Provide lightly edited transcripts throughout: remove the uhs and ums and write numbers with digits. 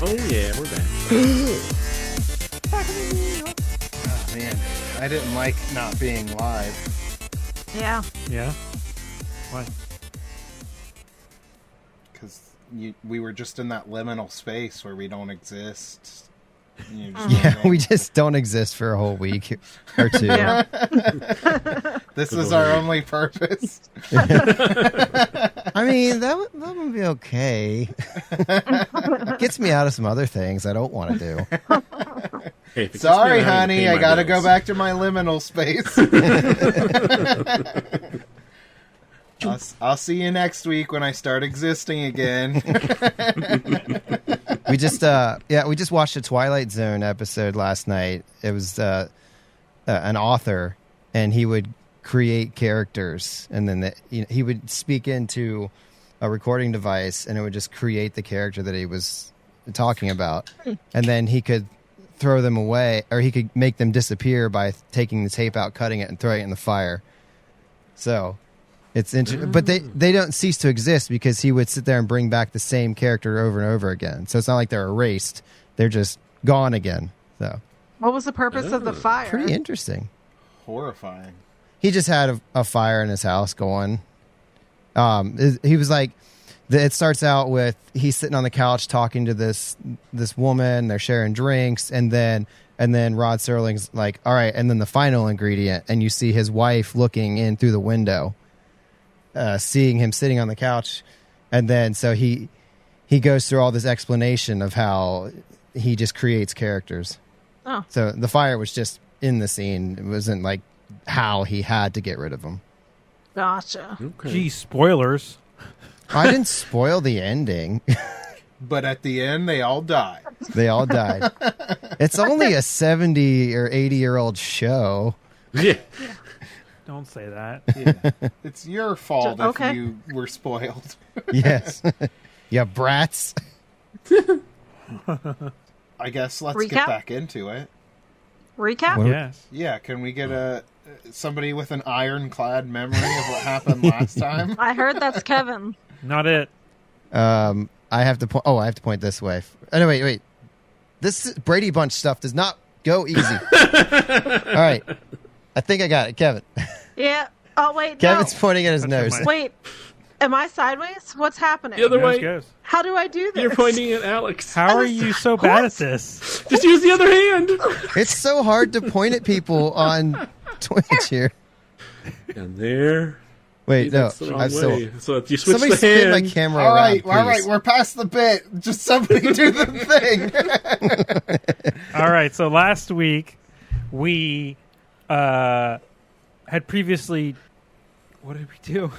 Oh yeah, we're back. Oh man, I didn't like not being live. Yeah. Yeah. Why? Because we were just in that liminal space where we don't exist. We just don't exist for a whole week or two. Yeah. This is our only purpose. I mean, that would be okay. Gets me out of some other things I don't want to do. Hey, if it Sorry, gets me out, I honey, pay I my gotta bills. go back to my liminal space. I'll see you next week when I start existing again. We just watched a Twilight Zone episode last night. It was an author, and he would create characters, and then he would speak into a recording device, and it would just create the character that he was talking about, and then he could throw them away, or he could make them disappear by taking the tape out, cutting it, and throwing it in the fire. So it's interesting, but they don't cease to exist because he would sit there and bring back the same character over and over again. So it's not like they're erased; they're just gone again. So What was the purpose of the fire? pretty interesting. Horrifying. He just had a fire in his house going. He was like, it starts out with he's sitting on the couch talking to this woman. They're sharing drinks, and then Rod Serling's like, all right, and then the final ingredient, and you see his wife looking in through the window, seeing him sitting on the couch, and then so he goes through all this explanation of how he just creates characters. Oh. So the fire was just in the scene. It wasn't like how he had to get rid of them. Gotcha. Okay. Gee, spoilers. I didn't spoil the ending. But at the end, they all die. They all died. It's only a 70 or 80-year-old show. Yeah. Don't say that. Yeah. It's your fault Okay. if you were spoiled. Yes. Yeah, brats. I guess let's Recap? get back into it. Recap? What- Yes. Yeah, can we get somebody with an ironclad memory of what happened last time? I heard that's Kevin. Not it. I have to point. Oh, I have to point this way. Oh, no, wait. This Brady Bunch stuff does not go easy. All right. I think I got it, Kevin. Yeah. Oh, wait. Kevin's No. pointing at his That's nose. your mic. Wait. Am I sideways? What's happening? The other Nose way. goes. How do I do this? You're pointing at Alex. How are you so bad at this? Just use the other hand. It's so hard to point at people on Twitch here. And there. Wait, no. That's the wrong I'm still. way. So if you switch Somebody the spin hand. my camera All around, right, please. we're past the bit. Just somebody do the thing. All right. So last week we had previously. What did we do?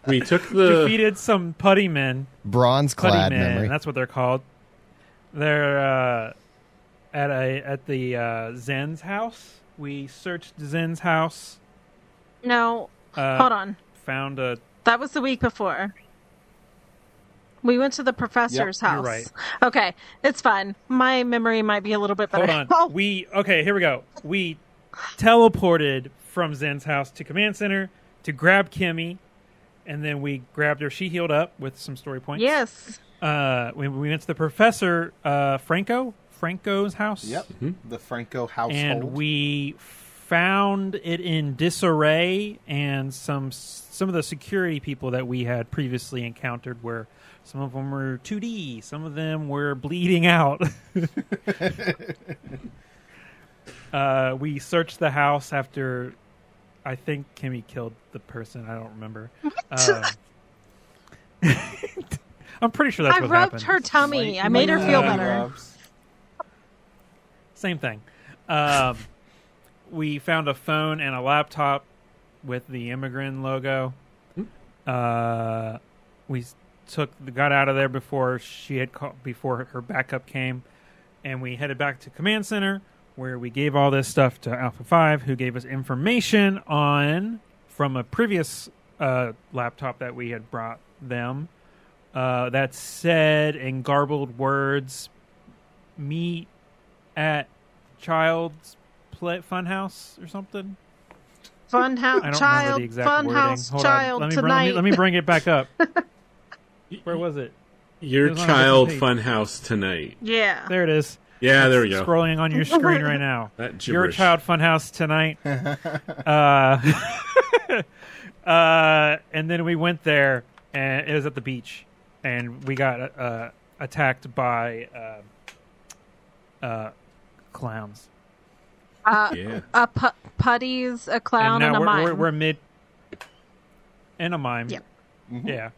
We took the. Defeated some putty men. Bronze Putty clad men. memory. That's what they're called. They're at the Zen's house. We searched Zen's house. No. Hold on. Found a. That was the week before. We went to the professor's Yep, house. you're right. Okay, it's fine. My memory might be a little bit better. Hold on. Oh, Here we go. We teleported from Zen's house to Command Center to grab Kimmy, and then we grabbed her. She healed up with some story points. yes. We went to the Professor Franco's house. Yep, the Franco household. And we found it in disarray, and some of the security people that we had previously encountered were. Some of them were 2D. Some of them were bleeding out. We searched the house after, I think Kimmy killed the person. I don't remember. I'm pretty sure that's I what rubbed happened. her tummy. I made her feel better. Rubs. Same thing. We found a phone and a laptop with the Immigrant logo. We got out of there before before her backup came, and we headed back to Command Center, where we gave all this stuff to Alpha 5, who gave us information from a previous laptop that we had brought them. That said, in garbled words, meet at Child's Funhouse or something. Funhouse, I don't remember child, the exact wording. funhouse, Hold child on. tonight. Let me bring it back up. Where was it? Your It was on a child different funhouse tonight. Yeah. There it is. Yeah, there we go. Scrolling on your screen right now. That Your gibberish. Child Funhouse tonight. And then we went there, and it was at the beach, and we got attacked by clowns. Yeah. Putties, a clown, and and now a mime. we're mid and a mime. Yep. Yeah.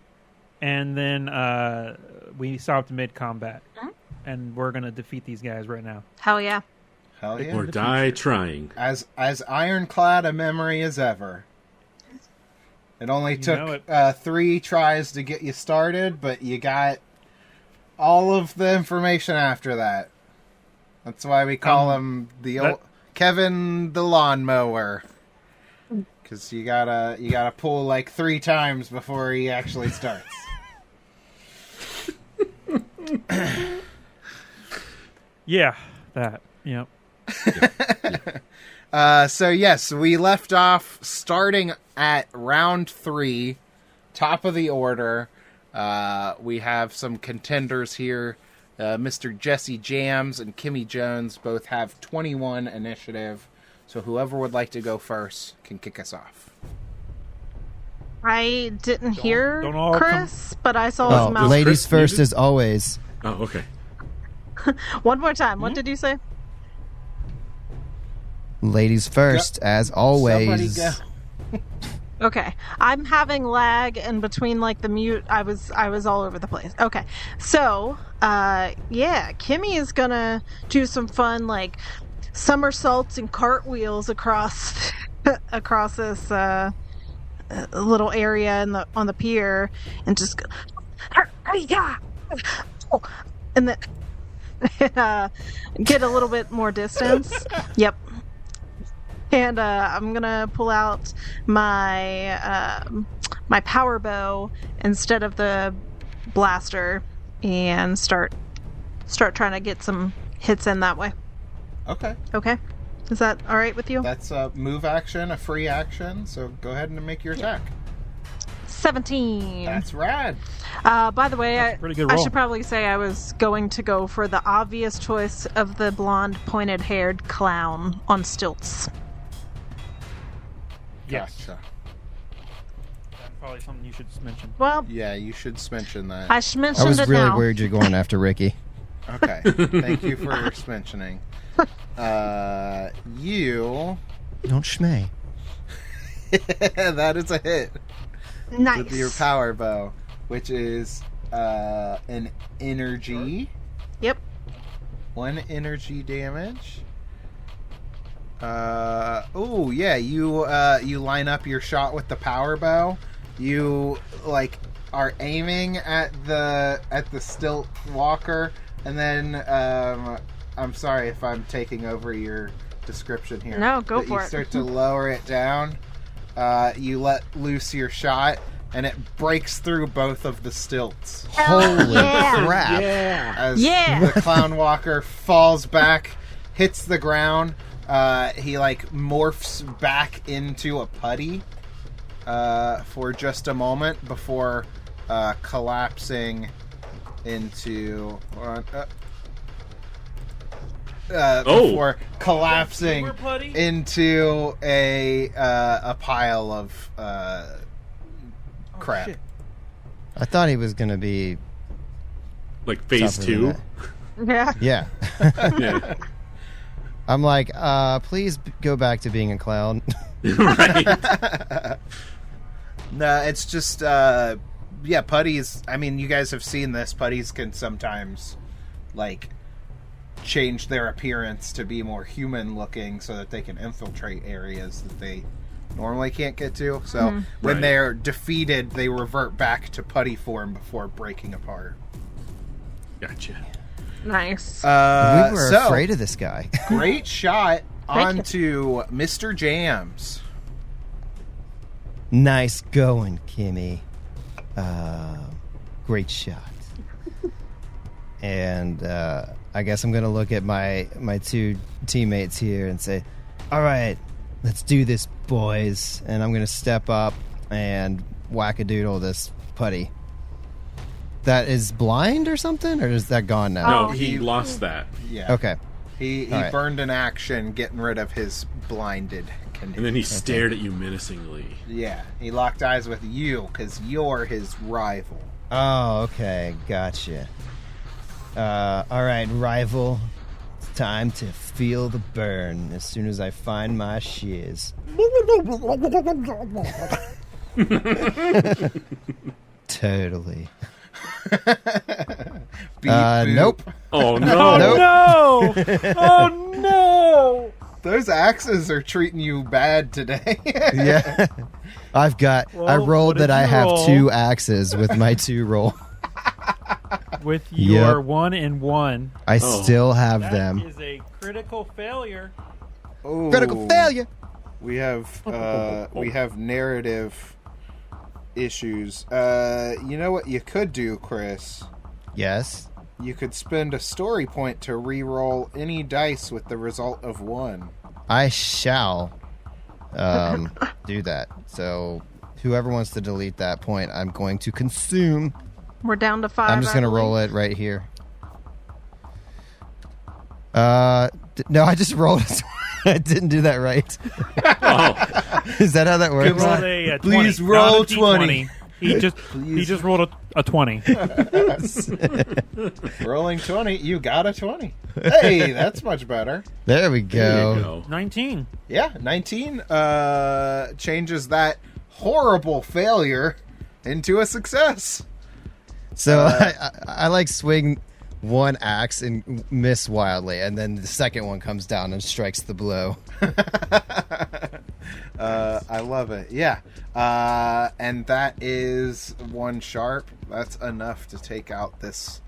And then we stopped mid combat, Mhm. and we're gonna defeat these guys right now. Hell yeah. Hell yeah. Or die trying. As ironclad a memory as ever. It only know took 3 tries to get you started, but you got all of the information after that. That's why we call him the old Kevin the lawnmower. Because you gotta pull like 3 times before he actually starts. Yeah, that. Yep. So yes, we left off starting at round 3, top of the order. We have some contenders here. Mr. Jesse Jams and Kimmy Jones both have 21 initiative. So whoever would like to go first can kick us off. I didn't hear don't all Chris, but I saw his mouth. ladies Chris first muted? as always. Oh, okay. One more time. What did you say? Ladies first as always. Somebody go. Okay. I'm having lag, and between like the mute, I was all over the place. Okay. So, yeah, Kimmy is gonna do some fun like somersaults and cartwheels across across this little area on the pier, and just go, and then get a little bit more distance. Yep. And I'm gonna pull out my my power bow instead of the blaster and start trying to get some hits in that way. Okay. Okay, is that all right with you? That's a move action, a free action, so go ahead and make your attack. 17. That's rad. By the way, a pretty good I roll. should probably say I was going to go for the obvious choice of the blonde, pointed-haired clown on stilts. Yes. Gotcha. That's probably something you should mention. Well, Yeah, you should mention that. I mentioned I was it really now. worried you're going after Ricky. Okay. Thank you for mentioning. You... Don't schmay. that is a hit. Nice. With your power bow, which is an energy. Yep. 1 energy damage. Oh yeah, you line up your shot with the power bow. You like are aiming at the stilt walker, and then I'm sorry if I'm taking over your description here. No, go but for you it. start to lower it down. You let loose your shot, and it breaks through both of the stilts. Holy yeah. crap. Yeah. As Yeah. the clown walker falls back, hits the ground, he like morphs back into a putty for just a moment before collapsing into before collapsing Super putty? into a pile of crap. shit. I thought he was going to be Like phase tougher than 2. that. Yeah. Yeah. Yeah. I'm like, please go back to being a clown. Right. No, it's just putties. I mean, you guys have seen this. Putties can sometimes like change their appearance to be more human looking so that they can infiltrate areas that they normally can't get to. So when Right. they're defeated, they revert back to putty form before breaking apart. Gotcha. Nice. we were so, afraid of this guy. Great shot Thank you. onto Mr. Jams. Nice going, Kimmy. Great shot. And I guess I'm going to look at my two teammates here and say, all right, let's do this, boys. And I'm going to step up and whack-a-doodle this putty. That is blind or something? Or is that gone now? No, he lost that. Yeah. Okay. He right. burned an action getting rid of his blinded condition. And then he stared at you menacingly. Yeah, he locked eyes with you because you're his rival. Oh, okay. Gotcha. All right, rival. It's time to feel the burn as soon as I find my shiz. Totally. Beep, boop. Nope. Oh, no. Oh no! Oh no! Those axes are treating you bad today. Yeah. I Well, rolled what that did I you have roll? 2 axes with my 2 roll. With your Yep. 1 and 1. I still have That them. is a critical failure. Ooh. Critical failure. We have narrative issues. You know what you could do, Chris? Yes. You could spend a story point to re-roll any dice with the result of 1. I shall do that. So whoever wants to delete that point, I'm going to consume. We're down to 5. I'm just going to roll it right here. No, I just rolled it. I didn't do that right. Oh, Is that how that works? Roll a 20, Please not roll a D20. 20. He just rolled a 20. Rolling 20, you got a 20. Hey, that's much better. There we there you go. go. 19. Yeah, 19 changes that horrible failure into a success. So I like swing one axe and miss wildly, and then the second one comes down and strikes the blow. I love it. Yeah. And that is 1 sharp. That's enough to take out this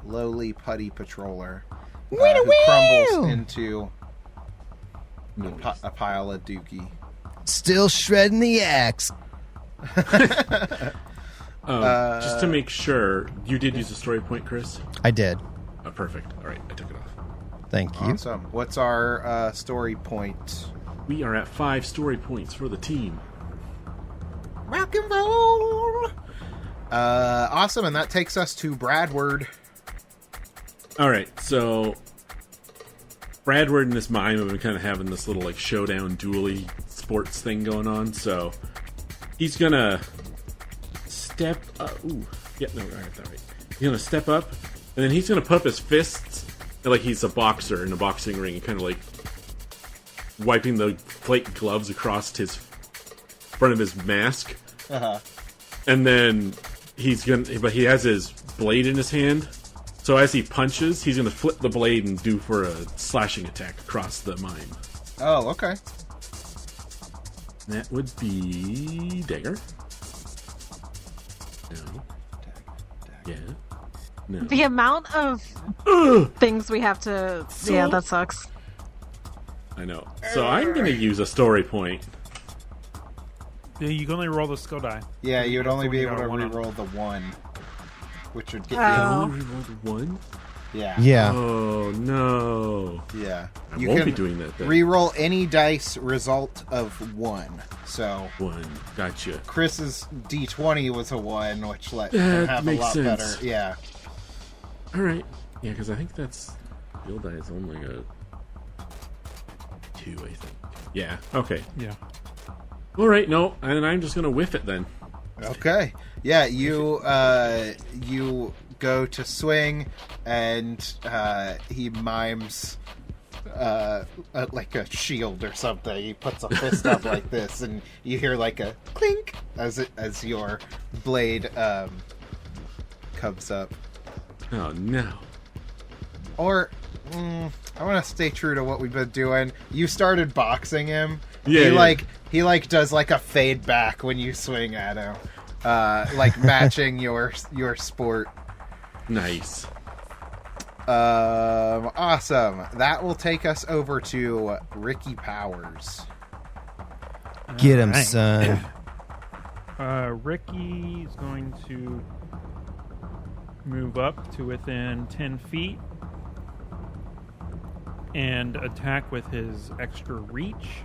lowly putty patroller who crumbles into a pile of dookie. Still shredding the axe. Just to make sure, you did use a story point, Chris? I did. Oh, perfect. All right, I took it off. Thank you. Awesome. What's our story point? We are at 5 story points for the team. Rock and roll! Awesome, and that takes us to Bradward. All right, so Bradward and this mime have been kind of having this little like showdown, dually sports thing going on. So he's gonna step up. Ooh, yeah, no, I got that right. He's gonna step up, and then he's gonna put up his fists like he's a boxer in a boxing ring, and kind of like wiping the plate gloves across his front of his mask. And then but he has his blade in his hand. So as he punches, he's going to flip the blade and do for a slashing attack across the mime. Oh, okay. That would be dagger. No. Yeah. No. The amount of things we have to... yeah, that sucks. I know. So I'm going to use a story point. Yeah, you can only roll the skill die. Yeah, you would only be able to One on- re-roll the 1, which would get Oh. Only rerolled 1? you. Yeah. Yeah. Oh, no. Yeah. I You won't can be doing that then. re-roll any dice result of 1. So 1. Gotcha. Chris's D20 was a 1, which let That him have a makes lot sense. better. Yeah. All right. Yeah, because I think that's... Skill die is only a 2, I think. Yeah. Okay. Yeah. All right. No, and I'm just gonna whiff it then. Okay. Yeah, you go to swing, and he mimes like a shield or something. He puts a fist up like this, and you hear like a clink as your blade comes up. Oh no. Or I want to stay true to what we've been doing. You started boxing him. Yeah. He does like a fade back when you swing at him, like matching your sport. Nice. Awesome. That will take us over to Ricky Powers. Get him, Alright. son. Ricky is going to move up to within 10 feet and attack with his extra reach.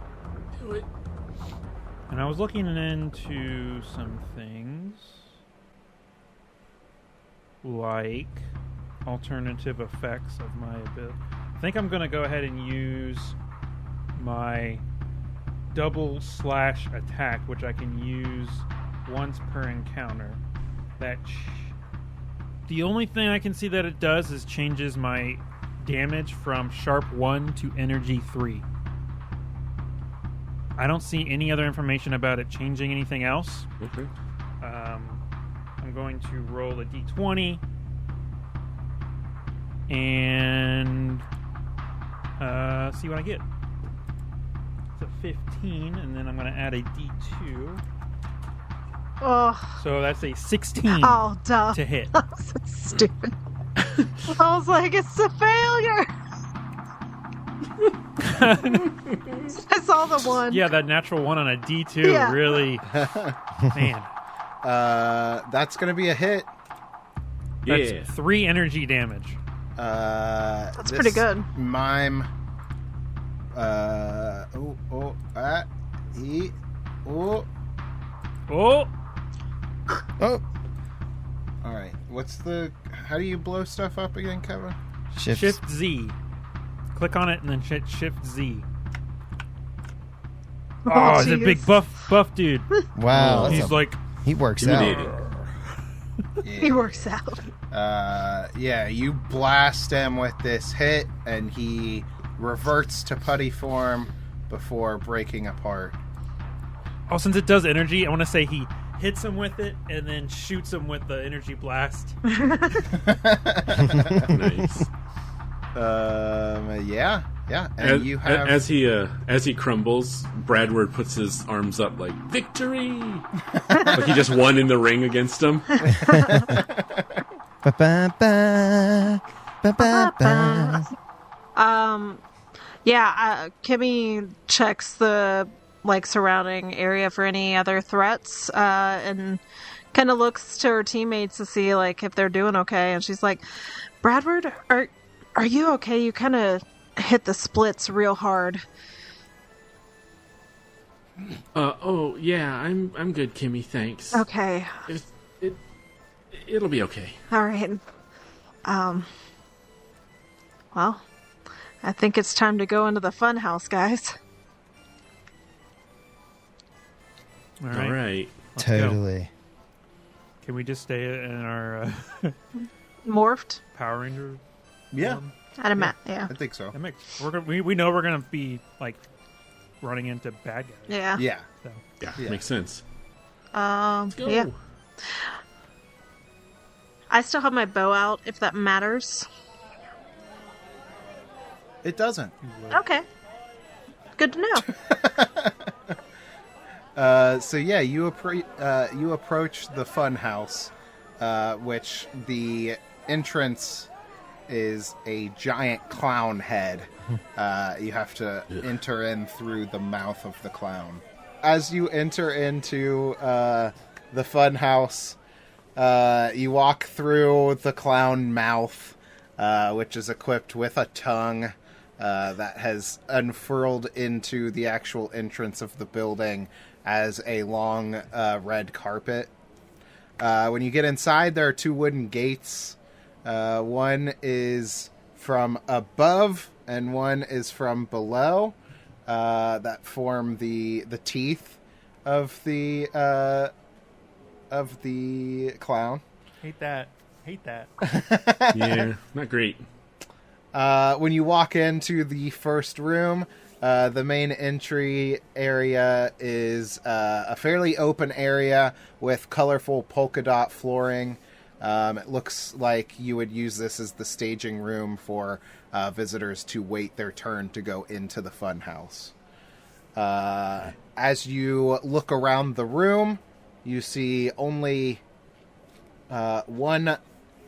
Do it. And I was looking into some things like alternative effects of my ability. I think I'm going to go ahead and use my double slash attack, which I can use once per encounter. The only thing I can see that it does is changes my damage from sharp 1 to energy 3. I don't see any other information about it changing anything else. Okay. I'm going to roll a d20 and see what I get. It's a 15, and then I'm going to add a d2. Oh, So that's a 16 oh, duh. to hit. That's so stupid. I was like, it's a failure. I saw the one. Yeah, that natural 1 on a d2 Yeah. really... Man. That's going to be a hit. That's Yeah. 3 energy damage. That's pretty good. Mime. He. Oh. Oh! Oh, All right. How do you blow stuff up again, Kevin? Shift Z. Click on it and then Shift Z. Oh, he's a big jeez. buff dude. wow. He's like... He works Intimidating. out. He works out. Yeah, you blast him with this hit, and he reverts to putty form before breaking apart. Oh, since it does energy, I want to say he hits him with it and then shoots him with the energy blast. Nice. Yeah. And you have as he crumbles, Bradward puts his arms up like victory. Like he just won in the ring against him. Ba-ba-ba, ba-ba-ba. Kimmy checks the surrounding area for any other threats, and kind of looks to her teammates to see if they're doing okay. And she's like, "Bradward, are you okay? You kind of hit the splits real hard." Oh yeah, I'm good, Kimmy. Thanks. Okay, It'll be okay. all right. Well, I think it's time to go into the fun house, guys. All All right. right. Let's go. Totally. Can we just stay in our Morphed. Power Ranger? yeah. I'd imagine. Yeah. I think so. That makes we know we're gonna be running into bad guys. Yeah. Yeah. So. Yeah, makes sense. Go. Go. Yeah. I still have my bow out, if that matters. It doesn't. Okay. Good to know. So yeah, you approach the fun house, which the entrance is a giant clown head. You have to enter in through the mouth of the clown. As you enter into the fun house, you walk through the clown mouth, which is equipped with a tongue that has unfurled into the actual entrance of the building as a long red carpet. When you get inside, there are 2 wooden gates. One is from above and one is from below, that form the teeth of the clown. Hate that. Yeah, not great. When you walk into the first room, the main entry area is a fairly open area with colorful polka dot flooring. It looks like you would use this as the staging room for visitors to wait their turn to go into the fun house. As you look around the room, you see only one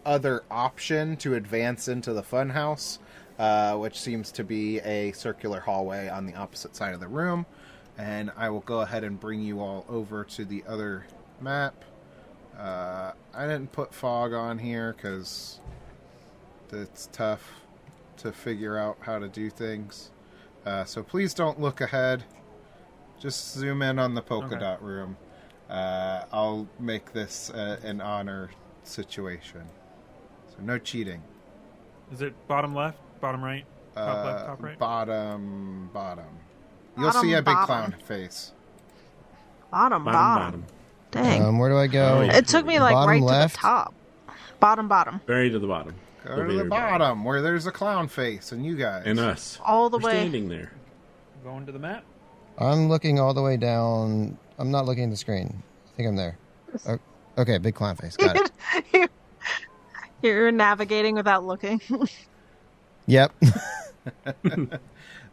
other option to advance into the fun house, which seems to be a circular hallway on the opposite side of the room. And I will go ahead and bring you all over to the other map. I didn't put fog on here because it's tough to figure out how to do things. So please don't look ahead. Just zoom in on the polka dot room. I'll make this an honor situation. So no cheating. Is it bottom left, bottom right, top left, top right? Bottom. You'll see a big clown face. Bottom. Dang. Where do I go? It took me like Bottom right left? to the top. Bottom. Very to the bottom. Go to the bottom where there's a clown face and you guys. And us. All the We're way. standing there. Going to the map. I'm looking all the way down. I'm not looking at the screen. I think I'm there. Okay, big clown face. Got it. You're navigating without looking. Yep.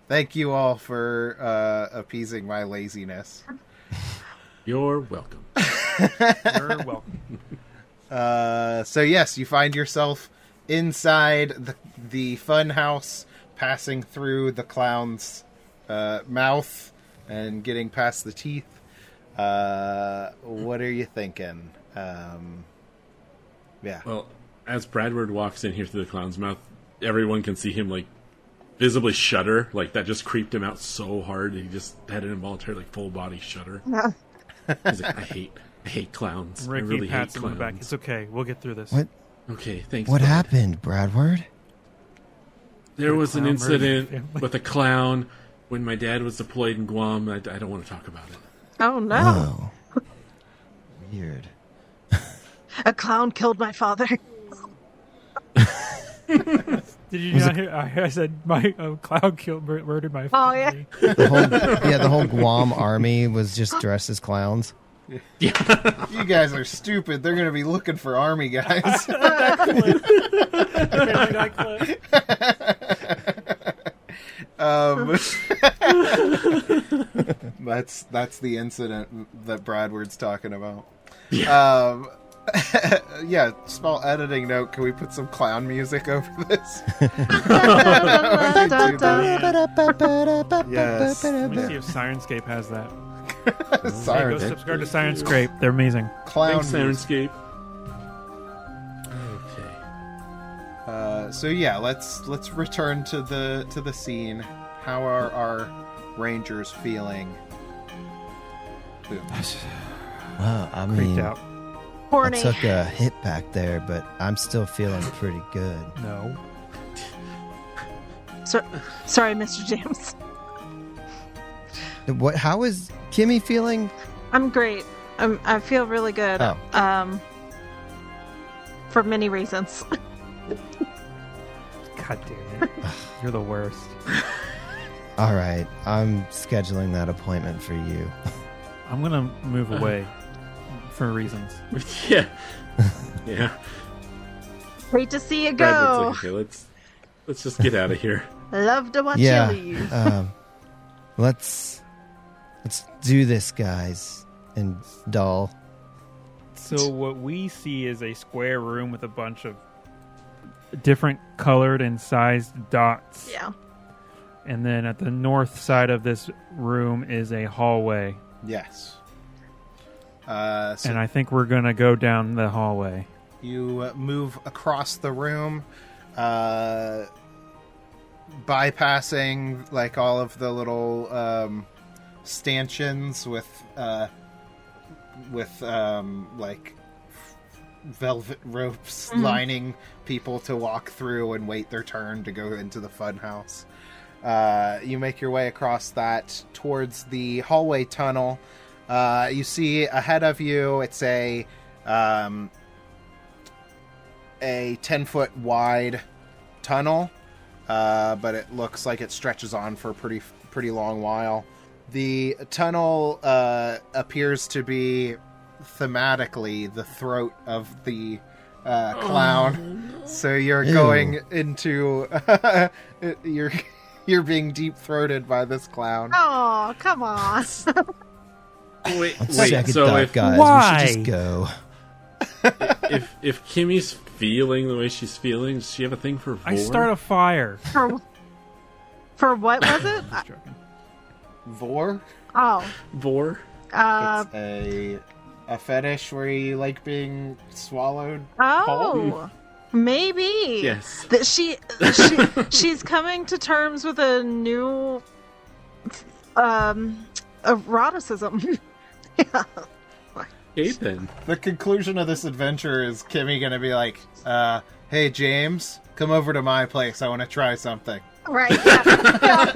Thank you all for appeasing my laziness. You're welcome. You're welcome. So yes, you find yourself inside the fun house, passing through the clown's mouth and getting past the teeth. What are you thinking? Yeah. Well, as Bradward walks in here through the clown's mouth, everyone can see him like visibly shudder. Like that just creeped him out so hard. He just had an involuntary like full body shudder. He's like, I hate clowns. Ricky I really hate pats him on clowns. the back. It's okay. We'll get through this. What? Okay, thanks. What bud. happened, Bradward? There was an clown murdered incident family. with a clown when my dad was deployed in Guam. I don't want to talk about it. Oh no. Oh. Weird. A clown killed my father. Did you not hear? I said my clown murdered my Oh, yeah. family. The whole Guam army was just dressed as clowns. You guys are stupid. They're going to be looking for army guys. That's the incident that Bradward's talking about. Yeah, small editing note. Can we put some clown music over this? Yes. Let me see if Sirenscape has that. Hey, Sorry. go subscribe to Sirenscape. They're amazing. Clown Thanks, music. Sirenscape. Okay. So yeah, let's return to the scene. How are our rangers feeling? Boom. Wow, I Freaked mean, out. I Horny. took a hit back there, but I'm still feeling pretty good. No. Sorry, Mr. James. What? How is Kimmy feeling? I'm great. I feel really good. Oh. For many reasons. God damn it. You're the worst. All right, I'm scheduling that appointment for you. I'm going to move away for reasons. Yeah. Yeah. Great to see you Bradward's go. like, okay, let's just get out of here. Love to watch Yeah. you leave. Let's do this, guys. And doll. So what we see is a square room with a bunch of different colored and sized dots. Yeah. And then at the north side of this room is a hallway. Yes. And I think we're going to go down the hallway. You move across the room, bypassing like all of the little stanchions with like velvet ropes lining people to walk through and wait their turn to go into the fun house. You make your way across that towards the hallway tunnel. You see ahead of you, it's a 10-foot wide tunnel, but it looks like it stretches on for a pretty long while. The tunnel appears to be thematically the throat of the clown. So you're going into you're being deep throated by this clown. Oh, come on. Wait, Check it so out, if guys. Why? We should just go. if Kimmy's feeling the way she's feeling, does she have a thing for Vor? I start a fire. For what was it? Vor? Oh. Vor? It's a a fetish where you like being swallowed Oh, whole? maybe. Yes. That she's coming to terms with a new eroticism. Yeah. Okay, then. The conclusion of this adventure is Kimmy gonna be like, hey James, come over to my place, I want to try something. Right. Yeah.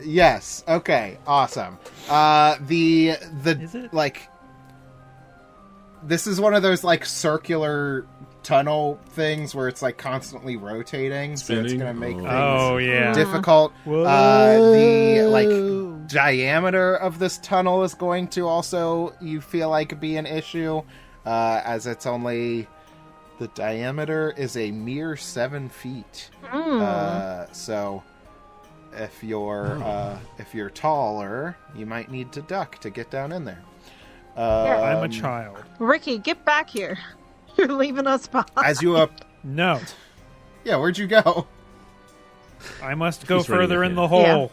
Yes. Okay. Awesome. The Is it? like, this is one of those like circular tunnel things where it's like constantly rotating, so it's Spinning? gonna make things Oh, yeah. difficult. Whoa. The like diameter of this tunnel is going to also, you feel like, be an issue, as it's only, the diameter is a mere 7 feet. So if you're taller, you might need to duck to get down in there. I'm a child. Ricky, get back here. You're leaving us behind. As you up, No. yeah, where'd you go? I must go He's running further in ahead. the hole.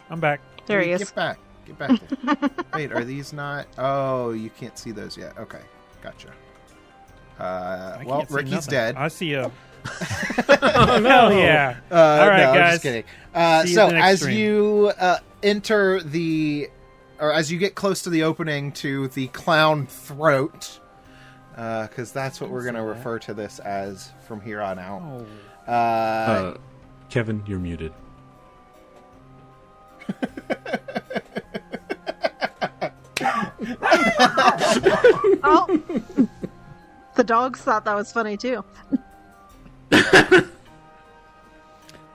I'm back. There he is. Get back there. Wait, are these not? Oh, you can't see those yet. Okay, gotcha. I Well, can't see Ricky's nothing. dead. I see a... Hell yeah. All right, no, I'm guys. just kidding. See you So at the next as stream. you enter or as you get close to the opening to the clown throat, because that's what we're going to refer to this as from here on out. Oh. Kevin, you're muted. Oh, the dogs thought that was funny too.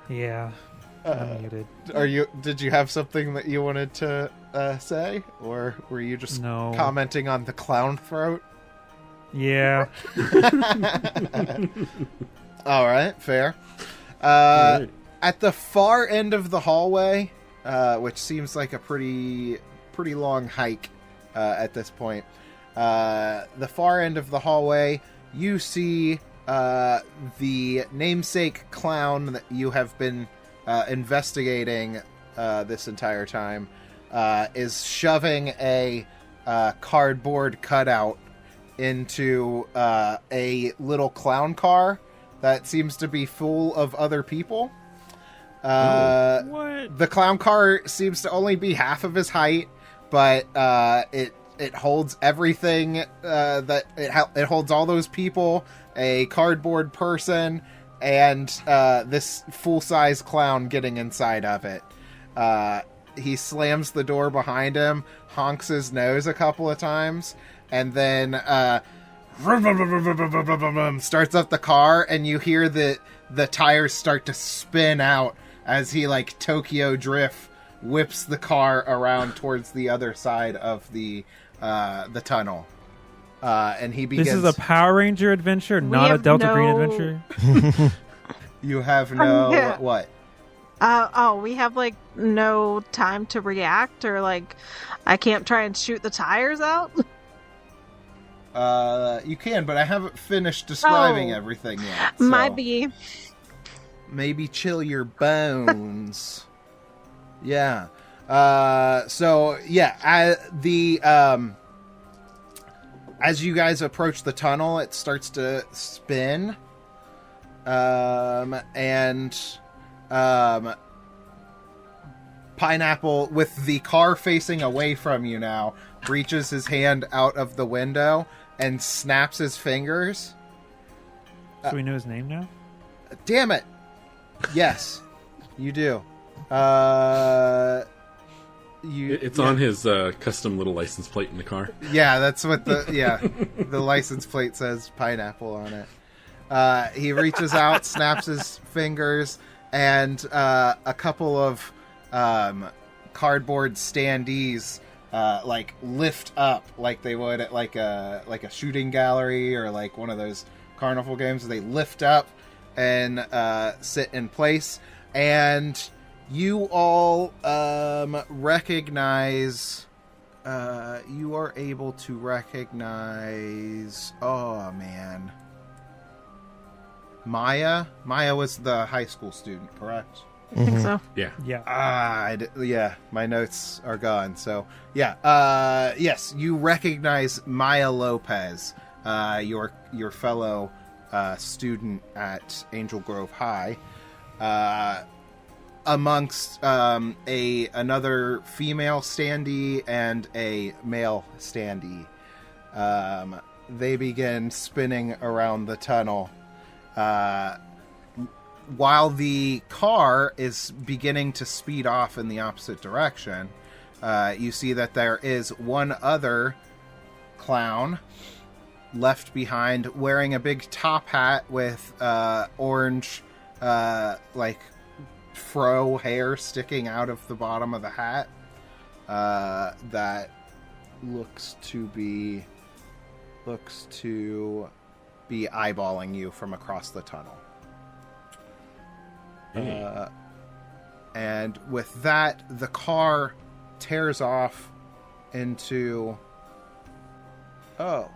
Yeah. I'm muted. Did you have something that you wanted to say, or were you just No. commenting on the clown throat? Yeah. All right, fair. All right. At the far end of the hallway, which seems like a pretty long hike at this point, the far end of the hallway, you see the namesake clown that you have been investigating this entire time is shoving a cardboard cutout into a little clown car that seems to be full of other people. What? The clown car seems to only be half of his height, but it holds everything. It holds all those people, a cardboard person, and this full-size clown getting inside of it. He slams the door behind him, honks his nose a couple of times, and then starts up the car, and you hear the tires start to spin out as he, like Tokyo Drift, whips the car around towards the other side of the tunnel. And he begins... This is a Power Ranger adventure, not a have Delta no- Green adventure? You have no... Yeah. What? We have like no time to react, or like I can't try and shoot the tires out. You can, but I haven't finished describing Oh. everything yet. So Might be. maybe chill your bones. Yeah. So yeah, as you guys approach the tunnel, it starts to spin. Pineapple, with the car facing away from you now, reaches his hand out of the window and snaps his fingers. So we know his name now? Damn it! Yes, you do. It's on his custom little license plate in the car. Yeah, that's what the license plate says, pineapple on it. He reaches out, snaps his fingers, and a couple of cardboard standees like lift up like they would at like a shooting gallery or like one of those carnival games. They lift up and sit in place, and you all recognize. You are able to recognize. Oh man. Maya. Maya was the high school student, correct? I think so. Yeah. Yeah. Yeah, my notes are gone. So, yeah. Yes, you recognize Maya Lopez, your fellow student at Angel Grove High, amongst another female standee and a male standee. They begin spinning around the tunnel. While the car is beginning to speed off in the opposite direction, you see that there is one other clown left behind wearing a big top hat with orange, fro hair sticking out of the bottom of the hat. That looks to be eyeballing you from across the tunnel. Hey. And with that, the car tears off into... Oh,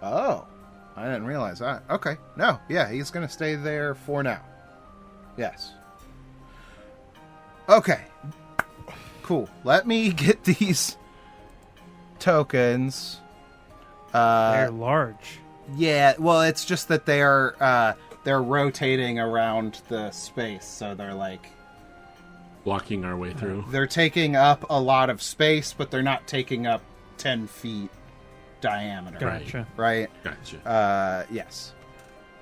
I didn't realize that. Okay, no, yeah, he's going to stay there for now. Yes. Okay, cool. Let me get these tokens. They're large. Yeah, well, it's just that they're rotating around the space, so they're like... Blocking our way through. They're taking up a lot of space, but they're not taking up 10 feet diameter. Gotcha. Right? Gotcha. Yes.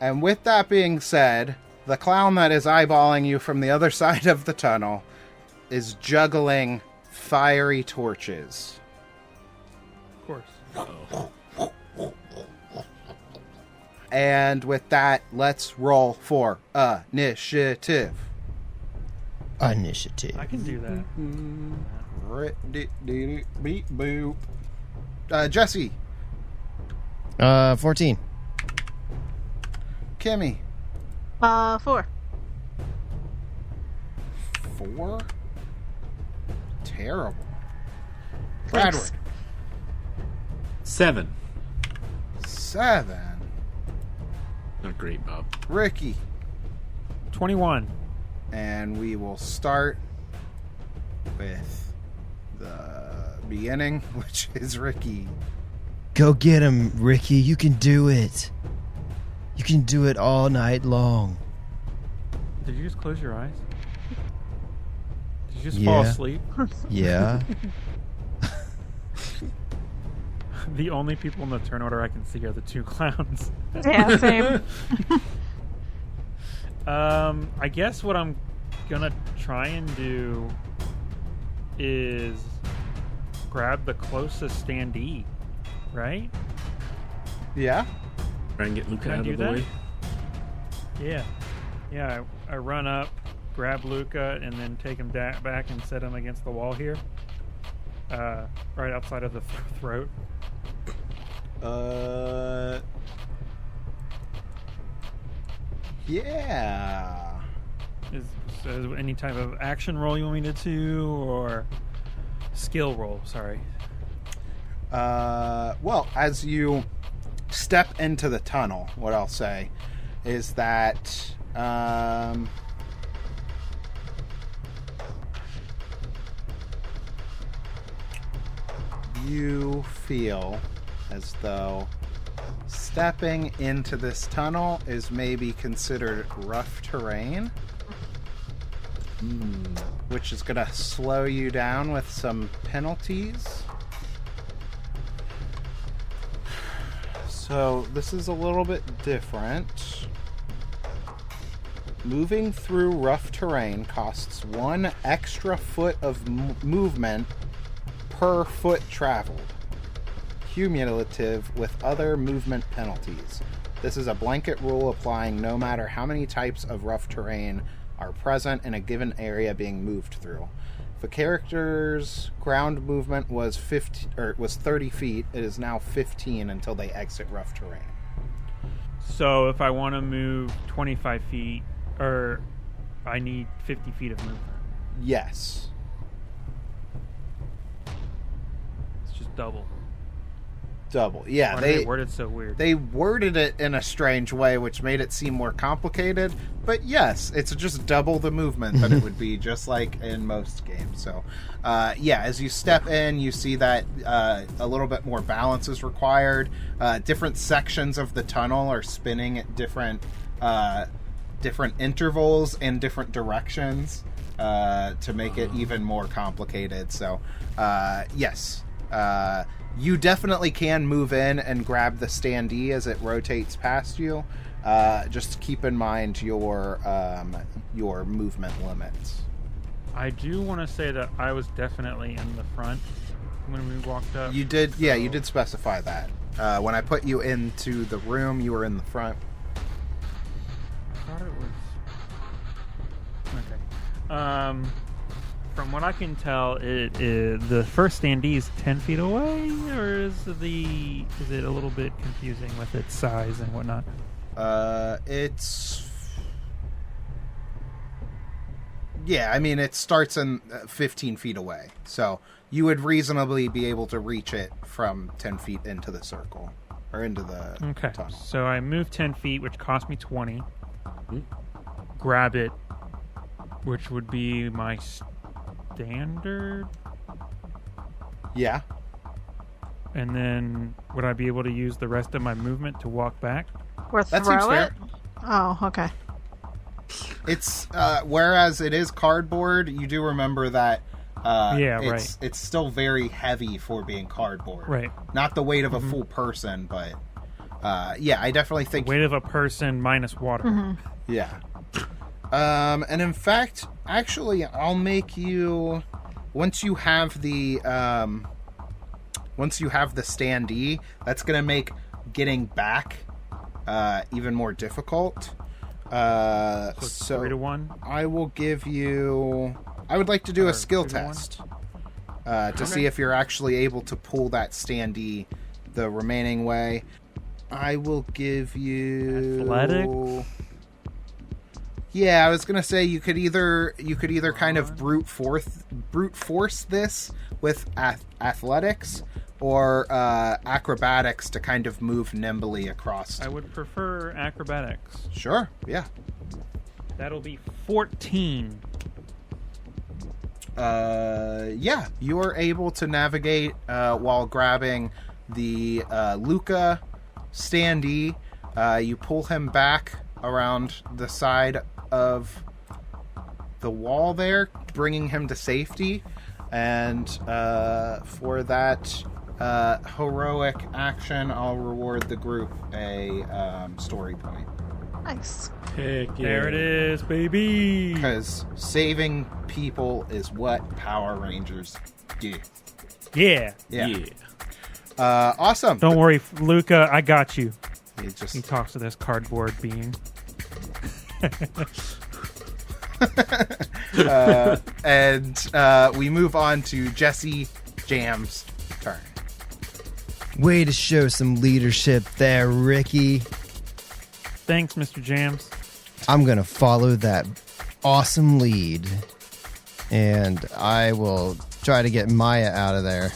And with that being said, the clown that is eyeballing you from the other side of the tunnel is juggling fiery torches. Of course. Uh-oh. And with that, let's roll for initiative. Initiative. I can do that. Beep boop. Jesse. 14. Kimmy. 4. 4? Terrible. Bradward. 7. 7. Not great, Bob. Ricky. 21. And we will start with the beginning, which is Ricky. Go get him, Ricky. You can do it. You can do it all night long. Did you just close your eyes? Did you just Yeah. fall asleep? Yeah. The only people in the turn order I can see are the two clowns. Yeah, same. I guess what I'm gonna try and do is grab the closest standee, right? Yeah? Try and get Luca Can I out do of the that? way. Yeah. I run up, grab Luca, and then take him back and set him against the wall here, right outside of the throat. Yeah. Is any type of action roll you want me to do, or skill roll? Sorry. Well, as you step into the tunnel, what I'll say is that you feel as though stepping into this tunnel is maybe considered rough terrain, which is going to slow you down with some penalties. So this is a little bit different. Moving through rough terrain costs 1 extra foot of movement per foot traveled, cumulative with other movement penalties. This is a blanket rule applying no matter how many types of rough terrain are present in a given area being moved through. If a character's ground movement was 30 feet, it is now 15 until they exit rough terrain. So if I want to move 25 feet, or I need 50 feet of movement. Yes. It's just double. Double. Yeah, Why did they word it so weird? They worded it in a strange way, which made it seem more complicated. But yes, it's just double the movement that it would be, just like in most games. So, as you step in, you see that a little bit more balance is required. Different sections of the tunnel are spinning at different intervals in different directions to make it even more complicated. So, yes. You definitely can move in and grab the standee as it rotates past you. Just keep in mind your movement limits. I do want to say that I was definitely in the front when we walked up. You did, yeah, you did specify that. When I put you into the room, you were in the front. I thought it was... Okay. From what I can tell, the first standee is 10 feet away, or is it a little bit confusing with its size and whatnot? It's... Yeah, I mean, it starts in 15 feet away, so you would reasonably be able to reach it from 10 feet into the circle, or into the tunnel. So I move 10 feet, which cost me 20. Grab it, which would be my standard. Yeah. And then would I be able to use the rest of my movement to walk back? Or That seems throw it? fair. Oh, okay. It's whereas it is cardboard, you do remember that right. It's still very heavy for being cardboard. Right. Not the weight of a full person, but I definitely think Weight of a person minus water. Yeah. And in fact, actually, I'll make you once you have the standee, that's going to make getting back even more difficult. So 3-1. I will give you. I would like to do a skill 2-1? test to see if you're actually able to pull that standee the remaining way. I will give you athletics. Yeah, I was gonna say you could either kind of brute force this with athletics or acrobatics to kind of move nimbly across. I would prefer acrobatics. Sure, yeah. That'll be 14. You are able to navigate while grabbing the Luca standee. You pull him back around the side of the wall there, bringing him to safety. And for that heroic action, I'll reward the group a story point. Nice. Heck yeah. There it is, baby. Because saving people is what Power Rangers do. Yeah. Awesome. Don't worry, Luca. I got you. He He talks to this cardboard being. And we move on to Jesse Jam's turn. Way to show some leadership there, Ricky. Thanks, Mr. Jams. I'm going to follow that awesome lead. And I will try to get Maya out of there.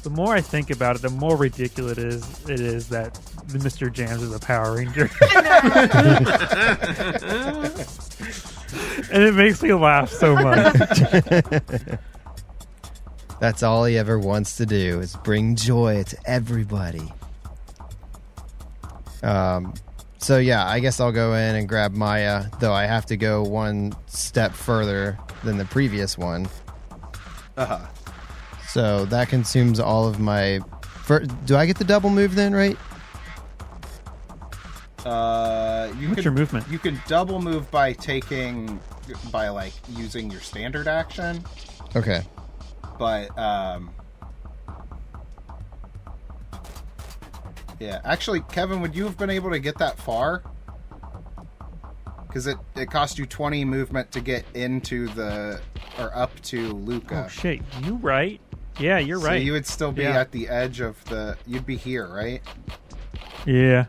The more I think about it, the more ridiculous it is that Mr. Jams is a Power Ranger. And it makes me laugh so much. That's all he ever wants to do is bring joy to everybody. So yeah, I guess I'll go in and grab Maya, though I have to go one step further than the previous one. Uh-huh. So that consumes all of my... Do I get the double move then, right? What's your movement? You can double move by using your standard action. Okay. But yeah, actually, Kevin, would you have been able to get that far? Because it cost you 20 movement to get into up to Luca. Oh shit, you right? Yeah, you're right. So you would still be at the edge of you'd be here, right? Yeah.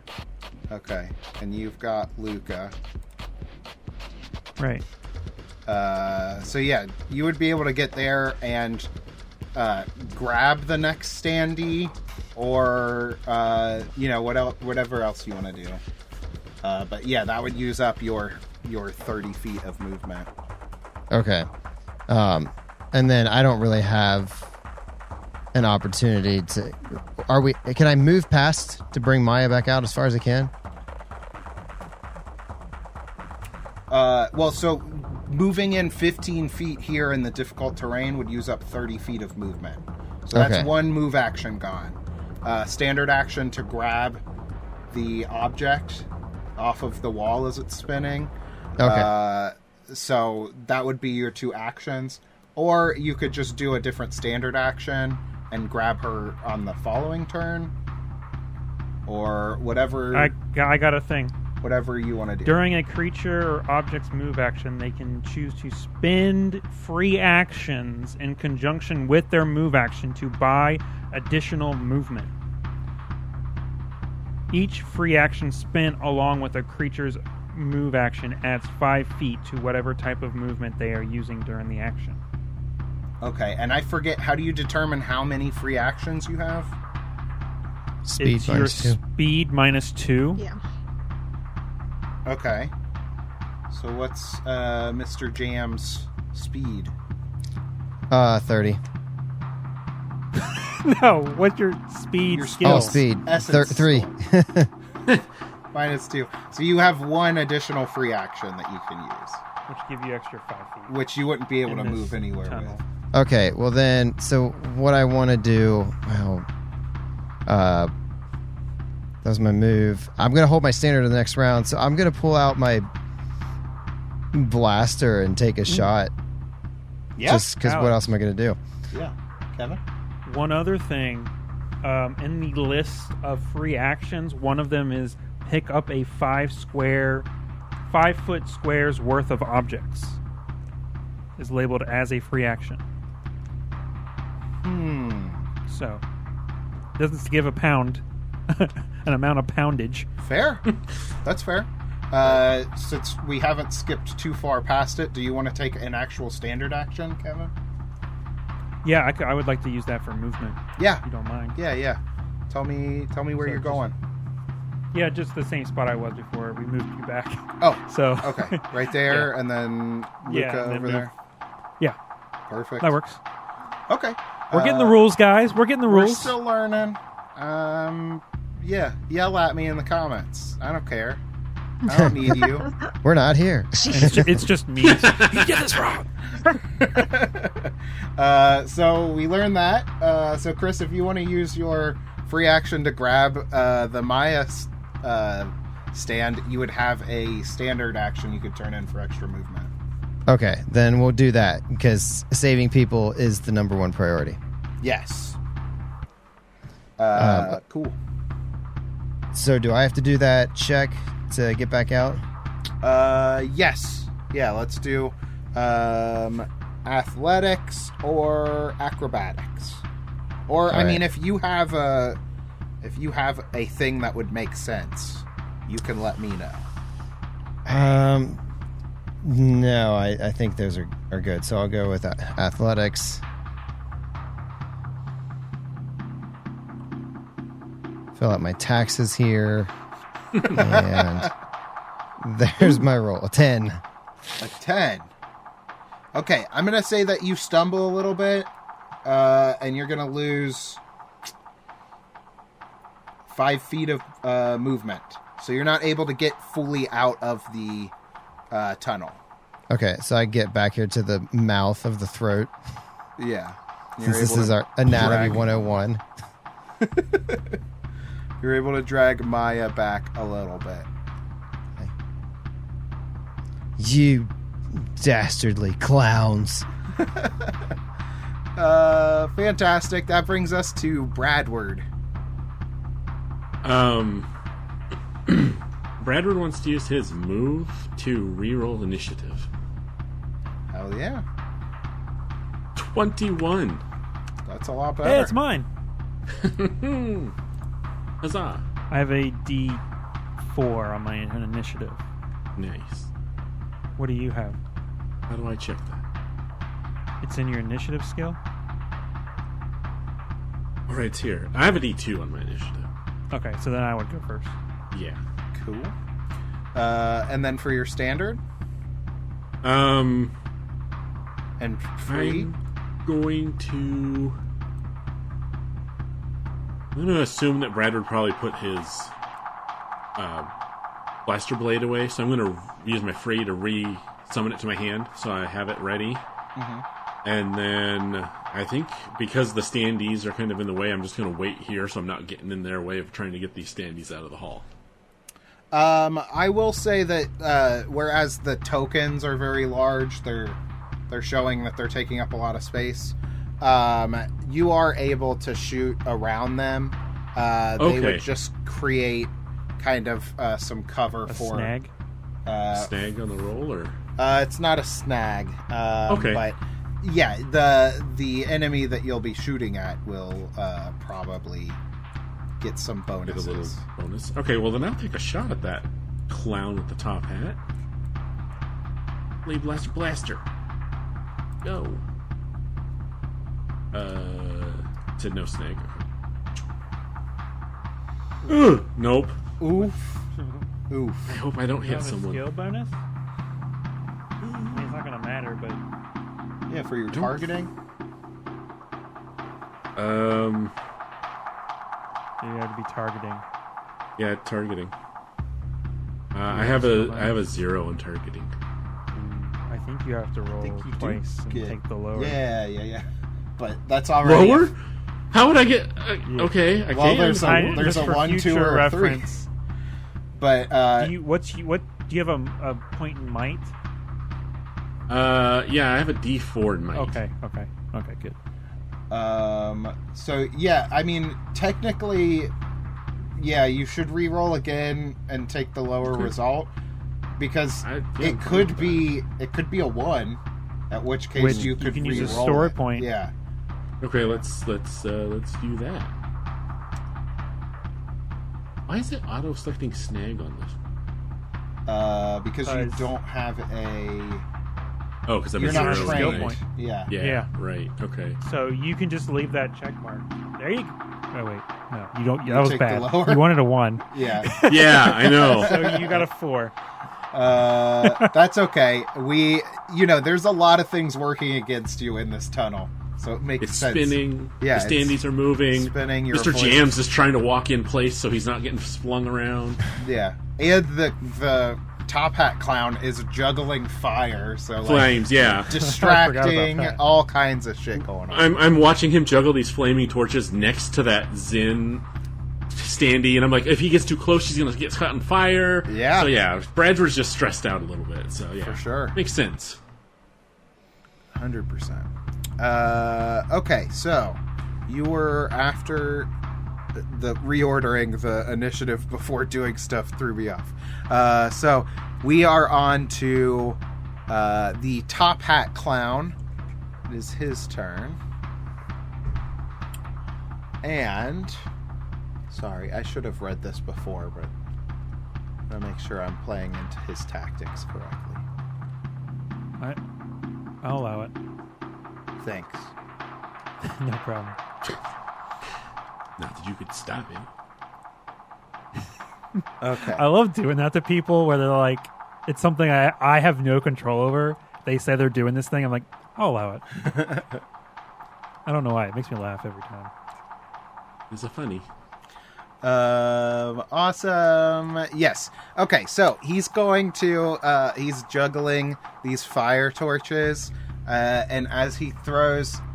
Okay, and you've got Luca. Right. So yeah, you would be able to get there, and grab the next standee, or whatever else you want to do. But yeah, that would use up your 30 feet of movement. Okay. And then I don't really have an opportunity to... Can I move past to bring Maya back out as far as I can? So moving in 15 feet here in the difficult terrain would use up 30 feet of movement. So that's Okay. one move action gone. Standard action to grab the object off of the wall as it's spinning. Okay. So that would be your 2 actions. Or you could just do a different standard action and grab her on the following turn. Or whatever I got a thing. whatever you want to do. During a creature or object's move action, they can choose to spend free actions in conjunction with their move action to buy additional movement. Each free action spent along with a creature's move action adds 5 feet to whatever type of movement they are using during the action. Okay, and I forget, how do you determine how many free actions you have? Speed It's your minus 2. speed minus 2. Yeah. Okay. So what's Mr. Jam's speed? 30. No, what's your speed Your skill? Oh, speed. Essence 3. Minus 2. So you have 1 additional free action that you can use, Which give you extra 5 feet. which you wouldn't be able In to this move anywhere tunnel. with. Okay, well then, so what I want to do, that was my move. I'm going to hold my standard in the next round, so I'm going to pull out my blaster and take a shot. Yeah. Just because what else am I going to do? Yeah. Kevin? One other thing, in the list of free actions, one of them is pick up a 5 foot squares worth of objects. Is labeled as a free action. So, doesn't give a pound, an amount of poundage. Fair. That's fair. Since we haven't skipped too far past it, do you want to take an actual standard action, Kevin? Yeah, I would like to use that for movement. Yeah. If you don't mind. Yeah. Tell me where you're going. Yeah, just the same spot I was before. We moved you back. Oh, So okay. Right there, Yeah. and then Luca Yeah, and then over move. there. Yeah, Perfect. that works. Okay. We're getting the rules, guys. We're getting the We're rules. still learning. Yeah. Yell at me in the comments. I don't care. I don't need you. We're not here. It's just me. You did this wrong. So we learned that. So Chris, if you want to use your free action to grab the Maya stand, you would have a standard action you could turn in for extra movement. Okay, then we'll do that because saving people is the number 1 priority. Yes. Cool. So do I have to do that check to get back out? Yes. Yeah, let's do athletics or acrobatics. Or All I mean, right. if you have a thing that would make sense, you can let me know. No, I think those are good. So I'll go with athletics. Fill out my taxes here. And there's my roll. A 10. A 10. Okay, I'm going to say that you stumble a little bit, and you're going to lose 5 feet of movement. So you're not able to get fully out of the tunnel. Okay, so I get back here to the mouth of the throat. Yeah. Since this is our Anatomy 101. You're able to drag Maya back a little bit. You dastardly clowns. Fantastic. That brings us to Bradward. Bradward wants to use his move to reroll initiative. Hell yeah. 21. That's a lot better. Hey, it's mine. Huzzah. I have a D4 on my initiative. Nice. What do you have? How do I check that? It's in your initiative skill. All right, it's here. I have a D2 on my initiative. Okay, so then I would go first. Yeah. Cool. And then for your standard Um, and free. I'm going to assume that Brad would probably put his blaster blade away, so I'm going to use my free to re-summon it to my hand, so I have it ready. Mm-hmm. And then I think because the standees are kind of in the way, I'm just going to wait here, so I'm not getting in their way of trying to get these standees out of the hall. I will say that whereas the tokens are very large, they're showing that they're taking up a lot of space. You are able to shoot around them. They would just create kind of some cover for snag. Snag on the roll, or it's not a snag. Okay, but yeah, the enemy that you'll be shooting at will probably get some bonuses. get a little bonus. Okay, well then I'll take a shot at that clown with the top hat. Blade blaster. Go. Said no snag. Ugh, nope. Oof. Oof. I hope I don't You hit have a someone. skill bonus? I mean, it's not going to matter, but Yeah, for your targeting. you have to be targeting. Yeah, targeting. I have a 0 in targeting. I think you have to roll think you do twice and get- take the lower. Yeah. But that's already Lower? How would I get? Okay, I Well, can. there's a Just for 1, 2, future or a 3. reference. But Do you have a point in might? Yeah, I have a D4 in my. Okay, good. so yeah, I mean, technically, yeah, you should re-roll again and take the lower result because it could be a 1, at which case Which you could can re-roll use a story it. point. Yeah. Okay, let's do that. Why is it auto selecting snag on this? Because you don't have a. Oh, because I'm You're a not 0 trained. right? point. Yeah. Yeah, right. Okay. So you can just leave that check mark. There you go. Oh wait, no, you don't. You That was take the bad. lower? You wanted a 1, Yeah. Yeah, I know. so you got a 4. That's okay. There's a lot of things working against you in this tunnel, so it makes It's sense. spinning. Yeah, the standees are moving. Spinning. Your Mr. voice- Jam's is trying to walk in place so he's not getting flung around. Yeah, and the top hat clown is juggling fire, so like Flames, yeah. distracting, that. all kinds of shit going on. I'm watching him juggle these flaming torches next to that Zen standee, and I'm like, if he gets too close, she's gonna get caught on fire. Yeah. So yeah, Bradford's just stressed out a little bit. So yeah, For sure. makes sense. 100%. Okay, so you were after the reordering the initiative before doing stuff threw me off. So we are on to the top hat clown. It is his turn. And sorry, I should have read this before, but I'm gonna make sure I'm playing into his tactics correctly. I'll allow it. Thanks. No problem. Not that you could stop him. Okay. I love doing that to people where they're like, it's something I have no control over. They say they're doing this thing. I'm like, I'll allow it. I don't know why. It makes me laugh every time. It's a funny. Awesome. Yes. Okay, so he's going to he's juggling these fire torches, and as he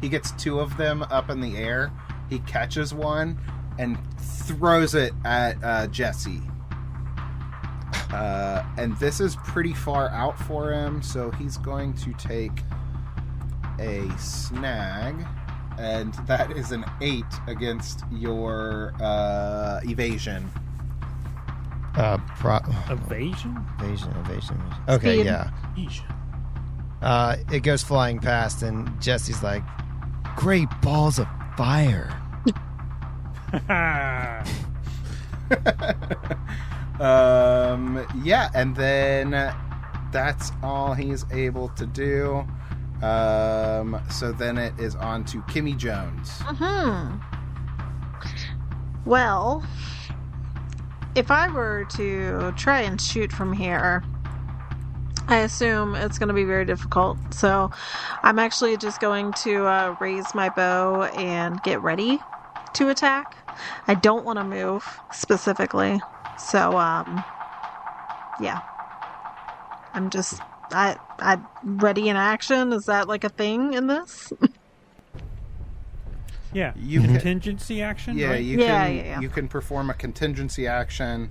gets 2 of them up in the air. He catches one and throws it at Jesse. And this is pretty far out for him, so he's going to take a snag, and that is an 8 against your evasion. Evasion? Evasion. Okay, Speed. yeah. Yeesh. It goes flying past, and Jesse's like, "Great balls of fire!" Yeah, and then that's all he's able to do. So then it is on to Kimmy Jones. Well, if I were to try and shoot from here, I assume it's going to be very difficult. So I'm actually just going to raise my bow and get ready to attack. I don't want to move specifically. So, yeah. I'm ready in action. Is that like a thing in this? Yeah. You contingency action? Yeah, right? you can perform a contingency action.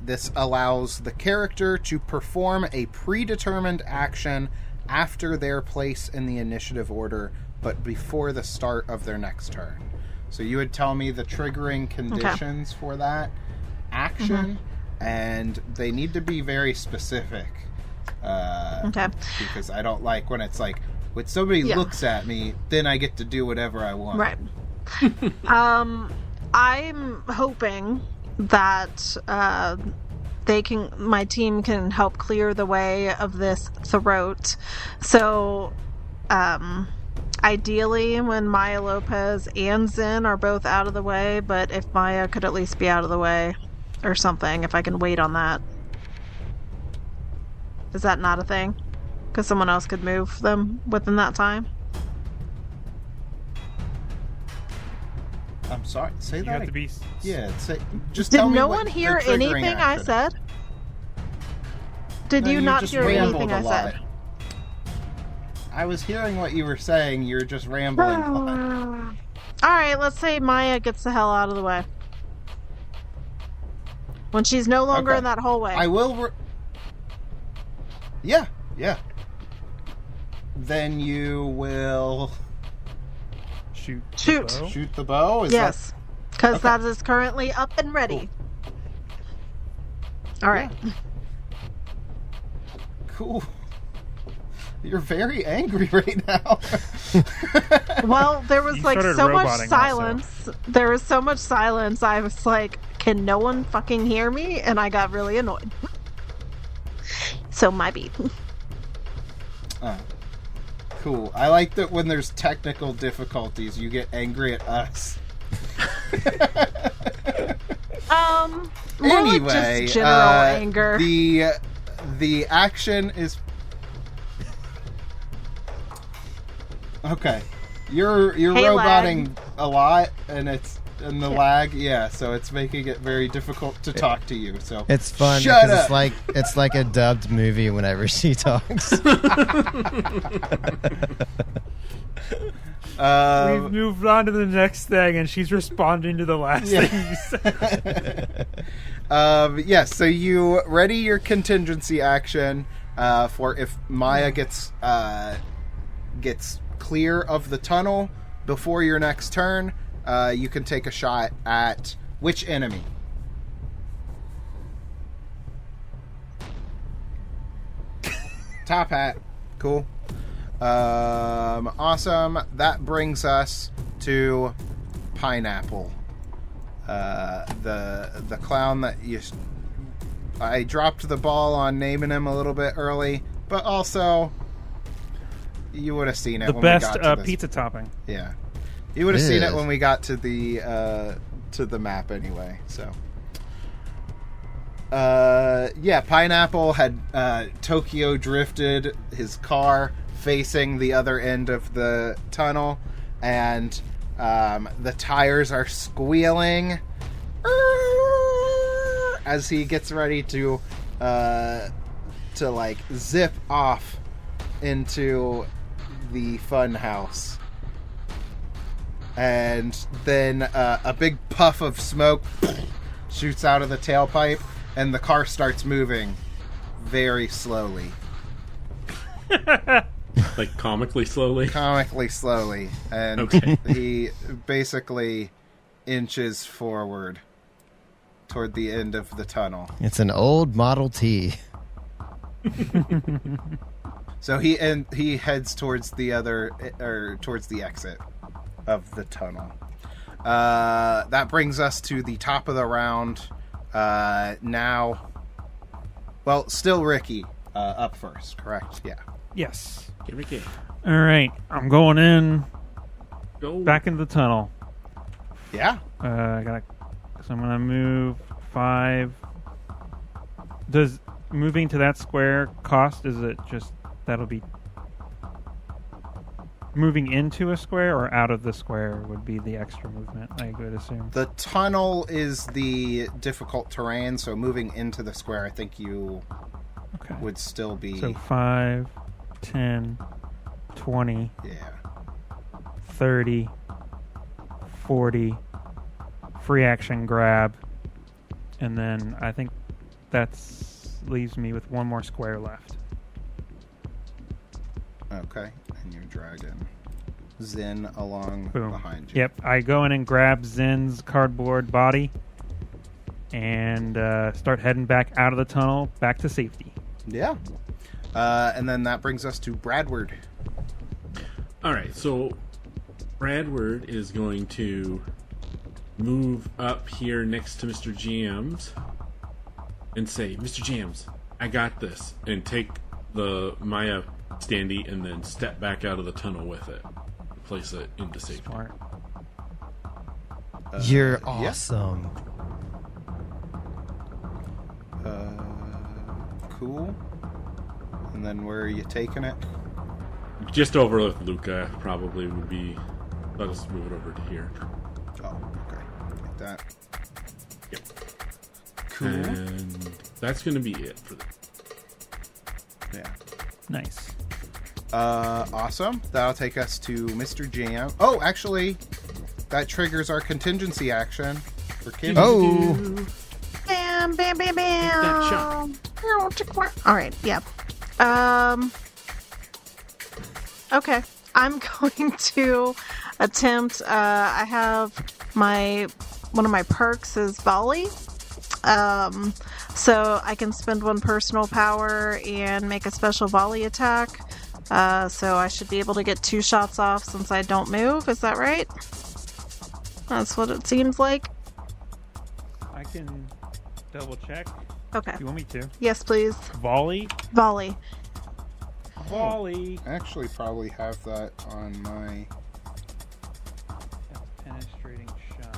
This allows the character to perform a predetermined action after their place in the initiative order, but before the start of their next turn. So you would tell me the triggering conditions for that action, and they need to be very specific. Because I don't like when it's like, when somebody looks at me, then I get to do whatever I want. Right. I'm hoping that my team can help clear the way of this throat. So, ideally, when Maya Lopez and Zen are both out of the way, but if Maya could at least be out of the way or something, if I can wait on that. Is that not a thing? Because someone else could move them within that time? I'm sorry. Say You that. have to be... Yeah. Just Did tell me no what one the hear triggering anything I action is. said? Did No, you not just hear rambled anything a I lot. said? I was hearing what you were saying. You're just rambling. Alright, let's say Maya gets the hell out of the way. When she's no longer Okay. in that hallway. I will. Yeah. Then you will Shoot. Shoot. the bow. shoot the bow. Is Yes. Because Okay. that is currently up and ready. Alright. that cool? You're very angry right now. Well, there was You like started so much roboting silence. There was so much silence. I was like, can no one fucking hear me? And I got really annoyed. So my beat. Cool. I like that when there's technical difficulties, you get angry at us. More Anyway, like just general anger. The action is okay. You're Hey, roboting a lot, and the lag, so it's making it very difficult to talk to you. So It's fun Shut because up. it's like a dubbed movie whenever she talks. We've moved on to the next thing, and she's responding to the last thing you said. Yes, so you ready your contingency action for if Maya gets clear of the tunnel before your next turn. You can take a shot at which enemy? Top Hat. Cool. Awesome. That brings us to Pineapple. The clown that I dropped the ball on naming him a little bit early, but also you would have seen it. The when best we got to this. pizza topping. Yeah, you would have seen it Yes. when we got to the map anyway. So, Pineapple had Tokyo drifted his car facing the other end of the tunnel, and the tires are squealing as he gets ready to like zip off into the fun house. And then a big puff of smoke shoots out of the tailpipe, and the car starts moving very slowly. Like comically slowly. Comically slowly. And Okay. he basically inches forward toward the end of the tunnel. It's an old Model T. So he heads towards towards the exit of the tunnel. That brings us to the top of the round. Now, well, still Ricky up first, correct? Yeah. Yes. Here we go. All right. I'm going in Go. back into the tunnel. Yeah. So I'm gonna move 5. Does moving to that square cost? Is it just that'll be moving into a square or out of the square would be the extra movement? I would assume. The tunnel is the difficult terrain, so moving into the square, I think you would still be. So 5, 10, 20, Yeah. 30, 40, free action grab, and then I think leaves me with one more square left. Okay, and you're dragging Zen along Boom. behind you. Yep, I go in and grab Zen's cardboard body and start heading back out of the tunnel, back to safety. Yeah. And then that brings us to Bradward. All right, so Bradward is going to move up here next to Mr. GM's and say, Mr. GM's, I got this, and take the Maya standee and then step back out of the tunnel with it. Place it into safety. Smart. You're awesome. Cool. And then where are you taking it? Just over with Luca probably would be. Let us move it over to here. Oh, okay. Like that. Yep. Cool. And that's going to be it for them. Yeah. Nice. Awesome. That'll take us to Mr. Jam. Oh, actually, that triggers our contingency action for Kim. Oh, Bam, bam, bam, bam. That shot. All right. Yep. Okay. I'm going to attempt. I have one of my perks is volley. So I can spend one personal power and make a special volley attack. So I should be able to get 2 shots off since I don't move. Is that right? That's what it seems like. I can double check. Okay. You want me to? Yes, please. Volley? Volley. Volley. I actually probably have that on my... That's penetrating shot.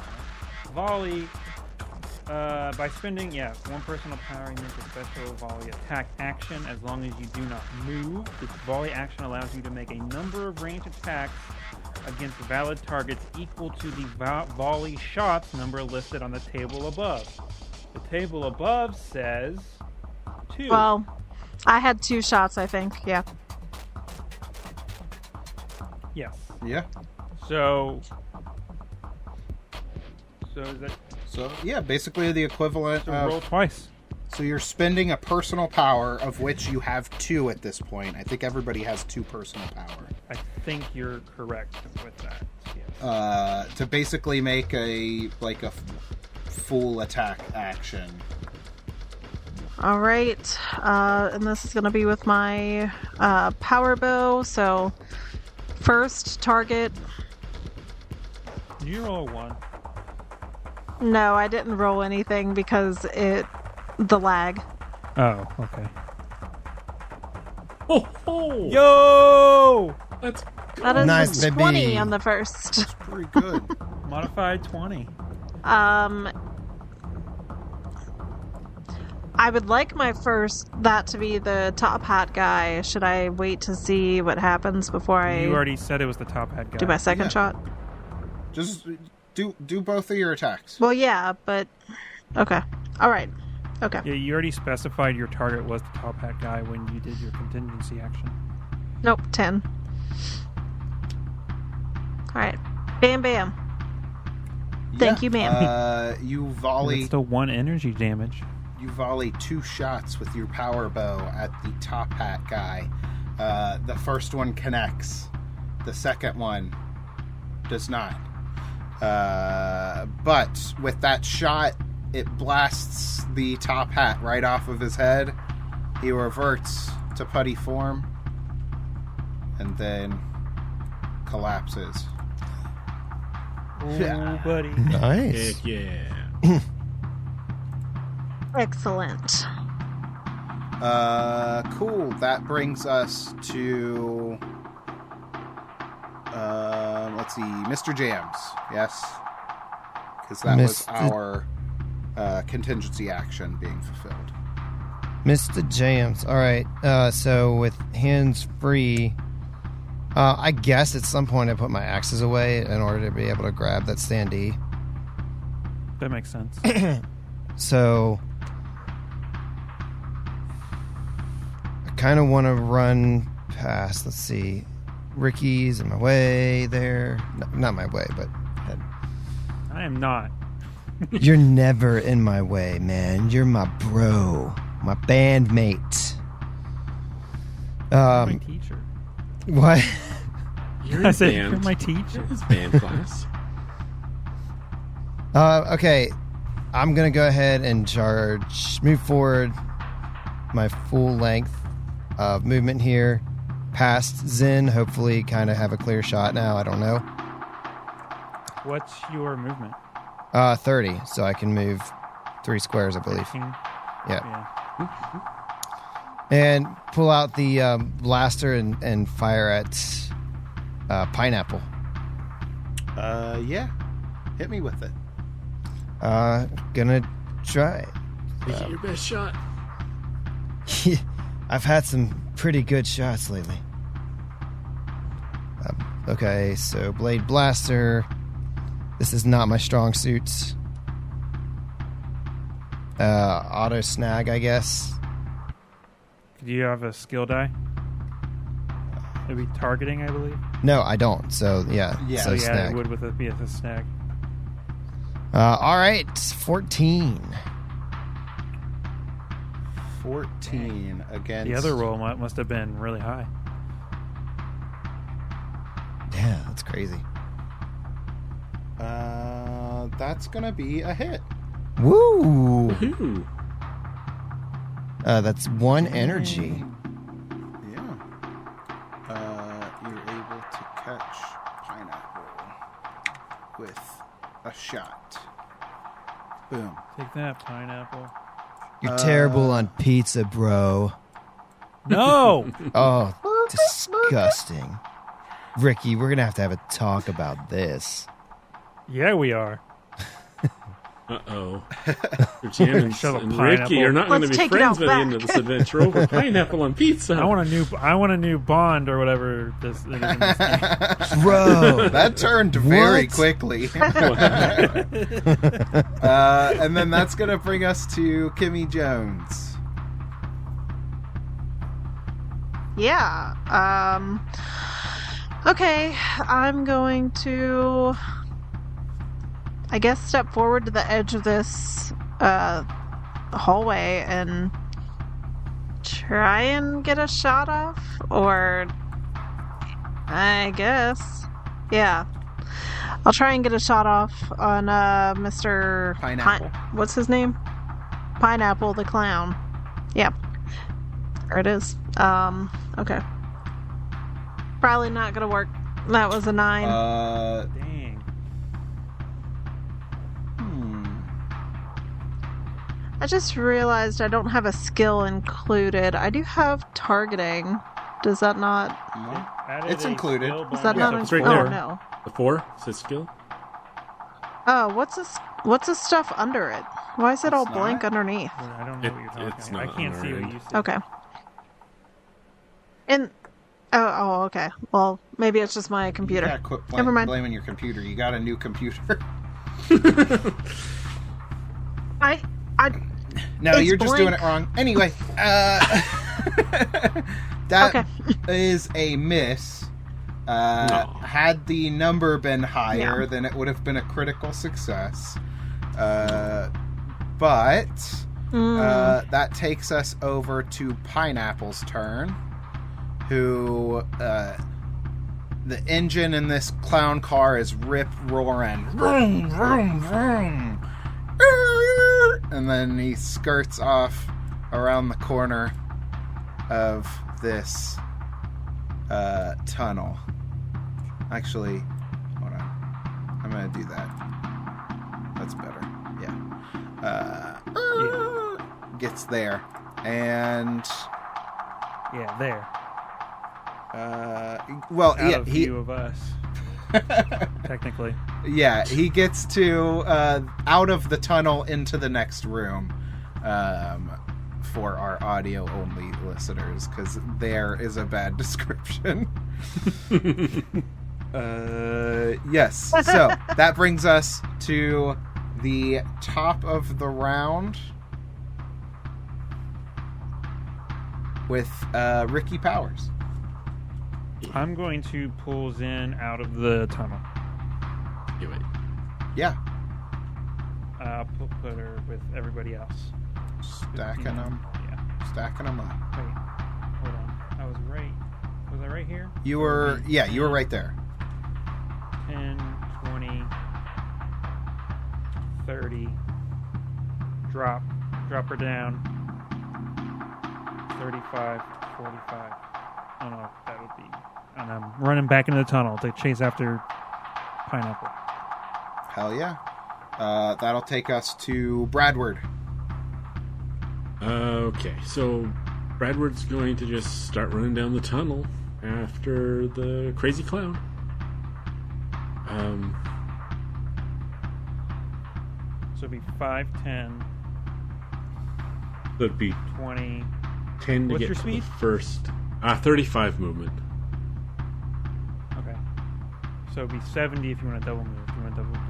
Volley. By spending, one personal power, you make a special volley attack action. As long as you do not move, this volley action allows you to make a number of ranged attacks against valid targets equal to the volley shots number listed on the table above. The table above says 2. Well, I had 2 shots, I think. Yeah. Yes. Yeah. So is that... So, yeah, basically the equivalent So roll of... twice. So you're spending a personal power, of which you have 2 at this point. I think everybody has 2 personal power. I think you're correct with that. Yes. To basically make a full attack action. All right. And this is going to be with my power bow. So first target. Did you roll a 1? No, I didn't roll anything because the lag. Oh, okay. Oh, oh! Yo! Let's go. That is Nice, a 20 baby. on the first. Pretty good. Modified 20. I would like that to be the top hat guy. Should I wait to see what happens before I You already said it was the top head guy. do my second Yeah. shot? Just do both of your attacks. Well, yeah, but okay. All right. Okay. Yeah, you already specified your target was the top hat guy when you did your contingency action. Nope. 10. All right. Bam, bam. Thank you, ma'am. You volley. It's still 1 energy damage. You volley 2 shots with your power bow at the top hat guy. The first one connects. The second one does not. But with that shot, it blasts the top hat right off of his head. He reverts to putty form and then collapses. Oh, buddy. nice. Heck yeah. Excellent. Cool. That brings us to let's see, Mr. Jams. Yes. because that was Mr. our contingency action being fulfilled. Mr. Jams. All right. So with hands free, I guess at some point I put my axes away in order to be able to grab that standee. That makes sense. So I kind of want to run past. Let's see. Ricky's in my way there. No, not my way, but I am not. you're never in my way, man. You're my bro, my bandmate. My teacher. What? You're I in said, band. you're my teacher. It's band class. Okay. I'm gonna go ahead and move forward my full length of movement here, past Zen. Hopefully, kind of have a clear shot now. I don't know. What's your movement? 30, so I can move 3 squares, I believe. 15? Yeah. Yeah. And pull out the blaster and fire at Pineapple. Yeah. Hit me with it. Gonna try. Make it your best shot. I've had some pretty good shots lately. Okay, so Blade Blaster. This is not my strong suit. Auto Snag, I guess. Do you have a skill die? It'd be targeting, I believe. No, I don't. So, yeah. Yeah. So Yeah, Snag. it would with a snag. All right, 14. 14 against... The other roll must have been really high. Yeah, that's crazy. That's going to be a hit. Woo! Woohoo. That's 1 energy. Yeah. You're able to catch Pineapple with a shot. Boom. Take that, Pineapple. You're terrible on pizza, bro. No! Oh, disgusting. Ricky, we're going to have a talk about this. Yeah, we are. Uh-oh. Janet Shove a and pineapple. Ricky are not going to Let's be take it friends out by the end back. of this adventure over pineapple on pizza. I want a new bond or whatever this is in this game. Bro! That turned very What? quickly. And then that's going to bring us to Kimmy Jones. Yeah. Okay, I'm going to, I guess, step forward to the edge of this hallway and try and get a shot off, or I guess, yeah. I'll try and get a shot off on Mr. Pineapple. What's his name? Pineapple the Clown. Yep. There it is. Okay. Probably not gonna work. That was a 9. Dang. I just realized I don't have a skill included. I do have targeting. Does that not? It's included. Is that Yeah, not? it's right oh there. no. The 4 says skill. Oh, what's this? What's the stuff under it? Why is it all It's blank not? underneath? I don't know what you're talking it's about. I not can't see what alright. you see. Okay. And oh, okay. Well, maybe it's just my computer. Yeah, quit Never mind. blaming your computer. You got a new computer. I No, It's you're just blank. doing it wrong. Anyway, that is a miss. No. Had the number been higher, Yeah. then it would have been a critical success. But that takes us over to Pineapple's turn, who the engine in this clown car is rip-roaring. Vroom, vroom, vroom. And then he skirts off around the corner of this tunnel. Actually, hold on. I'm going to do that. That's better. Yeah. Gets there. And, Yeah, there. well, Out yeah, of he... view of us. Technically. Yeah, he gets to out of the tunnel into the next room for our audio-only listeners, because there is a bad description. Yes, so that brings us to the top of the round with Ricky Powers. I'm going to pull Zen out of the tunnel. Do it. Yeah. I'll put her with everybody else. Stacking them. Yeah. Stacking them up. Wait. Hold on. I was right. Was I right here? You were right there. 10, 20, 30. Drop her down. 35, 45. Oh no, that would be. And I'm running back into the tunnel to chase after Pineapple. Hell yeah. That'll take us to Bradward. Okay, so Bradward's going to just start running down the tunnel after the crazy clown. So it'd be 5, 10, That'd be 20. 10 to What's get your to speed? the first. 35 movement. Okay. So it'd be 70 if you want to double move.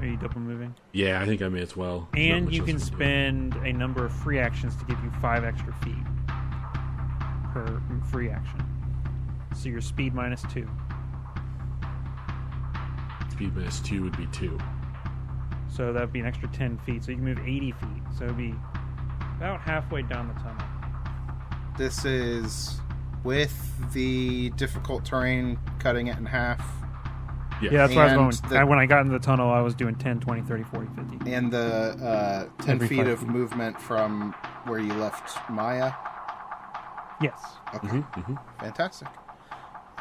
Are you double moving? Yeah, I think I may as well. There's not And much you else can I do. spend a number of free actions to give you 5 extra feet per free action. So your speed minus 2. Speed minus 2 would be 2. So that would be an extra 10 feet. So you can move 80 feet. So it would be about halfway down the tunnel. This is with the difficult terrain cutting it in half. Yeah. Yeah, that's where I And was going. the- When I got into the tunnel, I was doing 10, 20, 30, 40, 50. And the 10 Every feet 5 of feet. movement from where you left Maya. Yes. Okay, Mm-hmm. fantastic.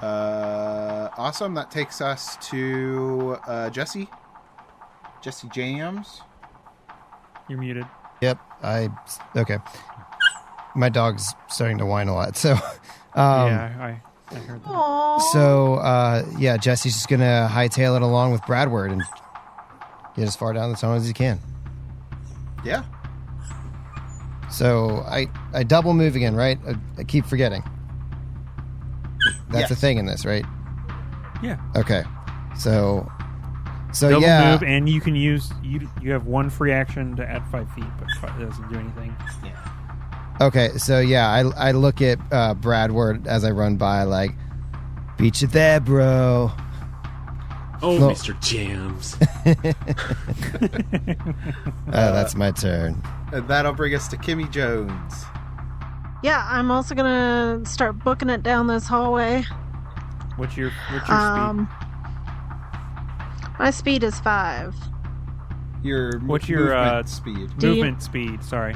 Awesome. That takes us to Jesse. Jesse James. You're muted. Yep. Okay. My dog's starting to whine a lot, so. Yeah, I heard that. Aww. So, yeah, Jesse's just gonna hightail it along with Bradward and get as far down the tunnel as he can. Yeah. So I double move again, right? I keep forgetting. That's a Yes. thing in this, right? Yeah. Okay. So Double yeah. move, and you can use you have 1 free action to add 5 feet, but it doesn't do anything. Okay, so yeah, I look at Bradward as I run by, like, beat you there, bro. Oh, No. Mr. Jams. That's my turn. And that'll bring us to Kimmy Jones. Yeah, I'm also gonna start booking it down this hallway. What's your speed? My speed is 5. Your What's your, movement speed? Do you- Movement speed, sorry.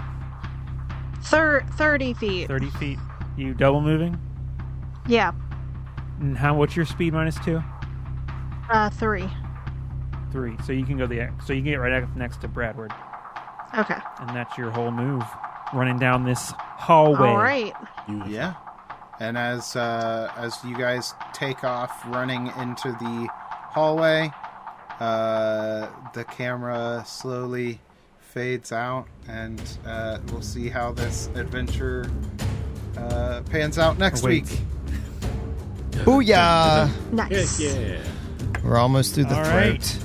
30 feet. 30 feet. You double moving? Yeah, And what's your speed minus 2? 3. 3. So you can go so you can get right up next to Bradward. Okay. And that's your whole move. Running down this hallway. All right. Beautiful. Yeah. And as you guys take off running into the hallway, the camera slowly fades out, and we'll see how this adventure pans out next Wait. week. Booyah! Nice. Heck yeah. We're almost through the All throat. right.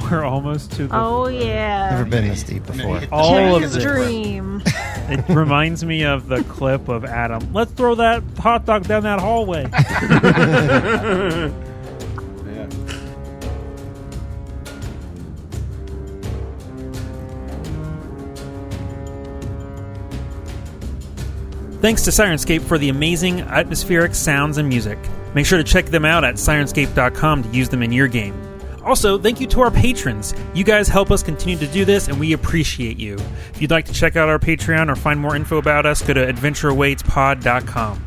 We're almost to the... Oh yeah. Never been this deep before. All of Kimmy's this. dream. It reminds me of the clip of Adam. Let's throw that hot dog down that hallway. Yeah. Thanks to Sirenscape for the amazing atmospheric sounds and music. Make sure to check them out at Sirenscape.com to use them in your game. Also, thank you to our patrons. You guys help us continue to do this, and we appreciate you. If you'd like to check out our Patreon or find more info about us, go to AdventureAwaitsPod.com.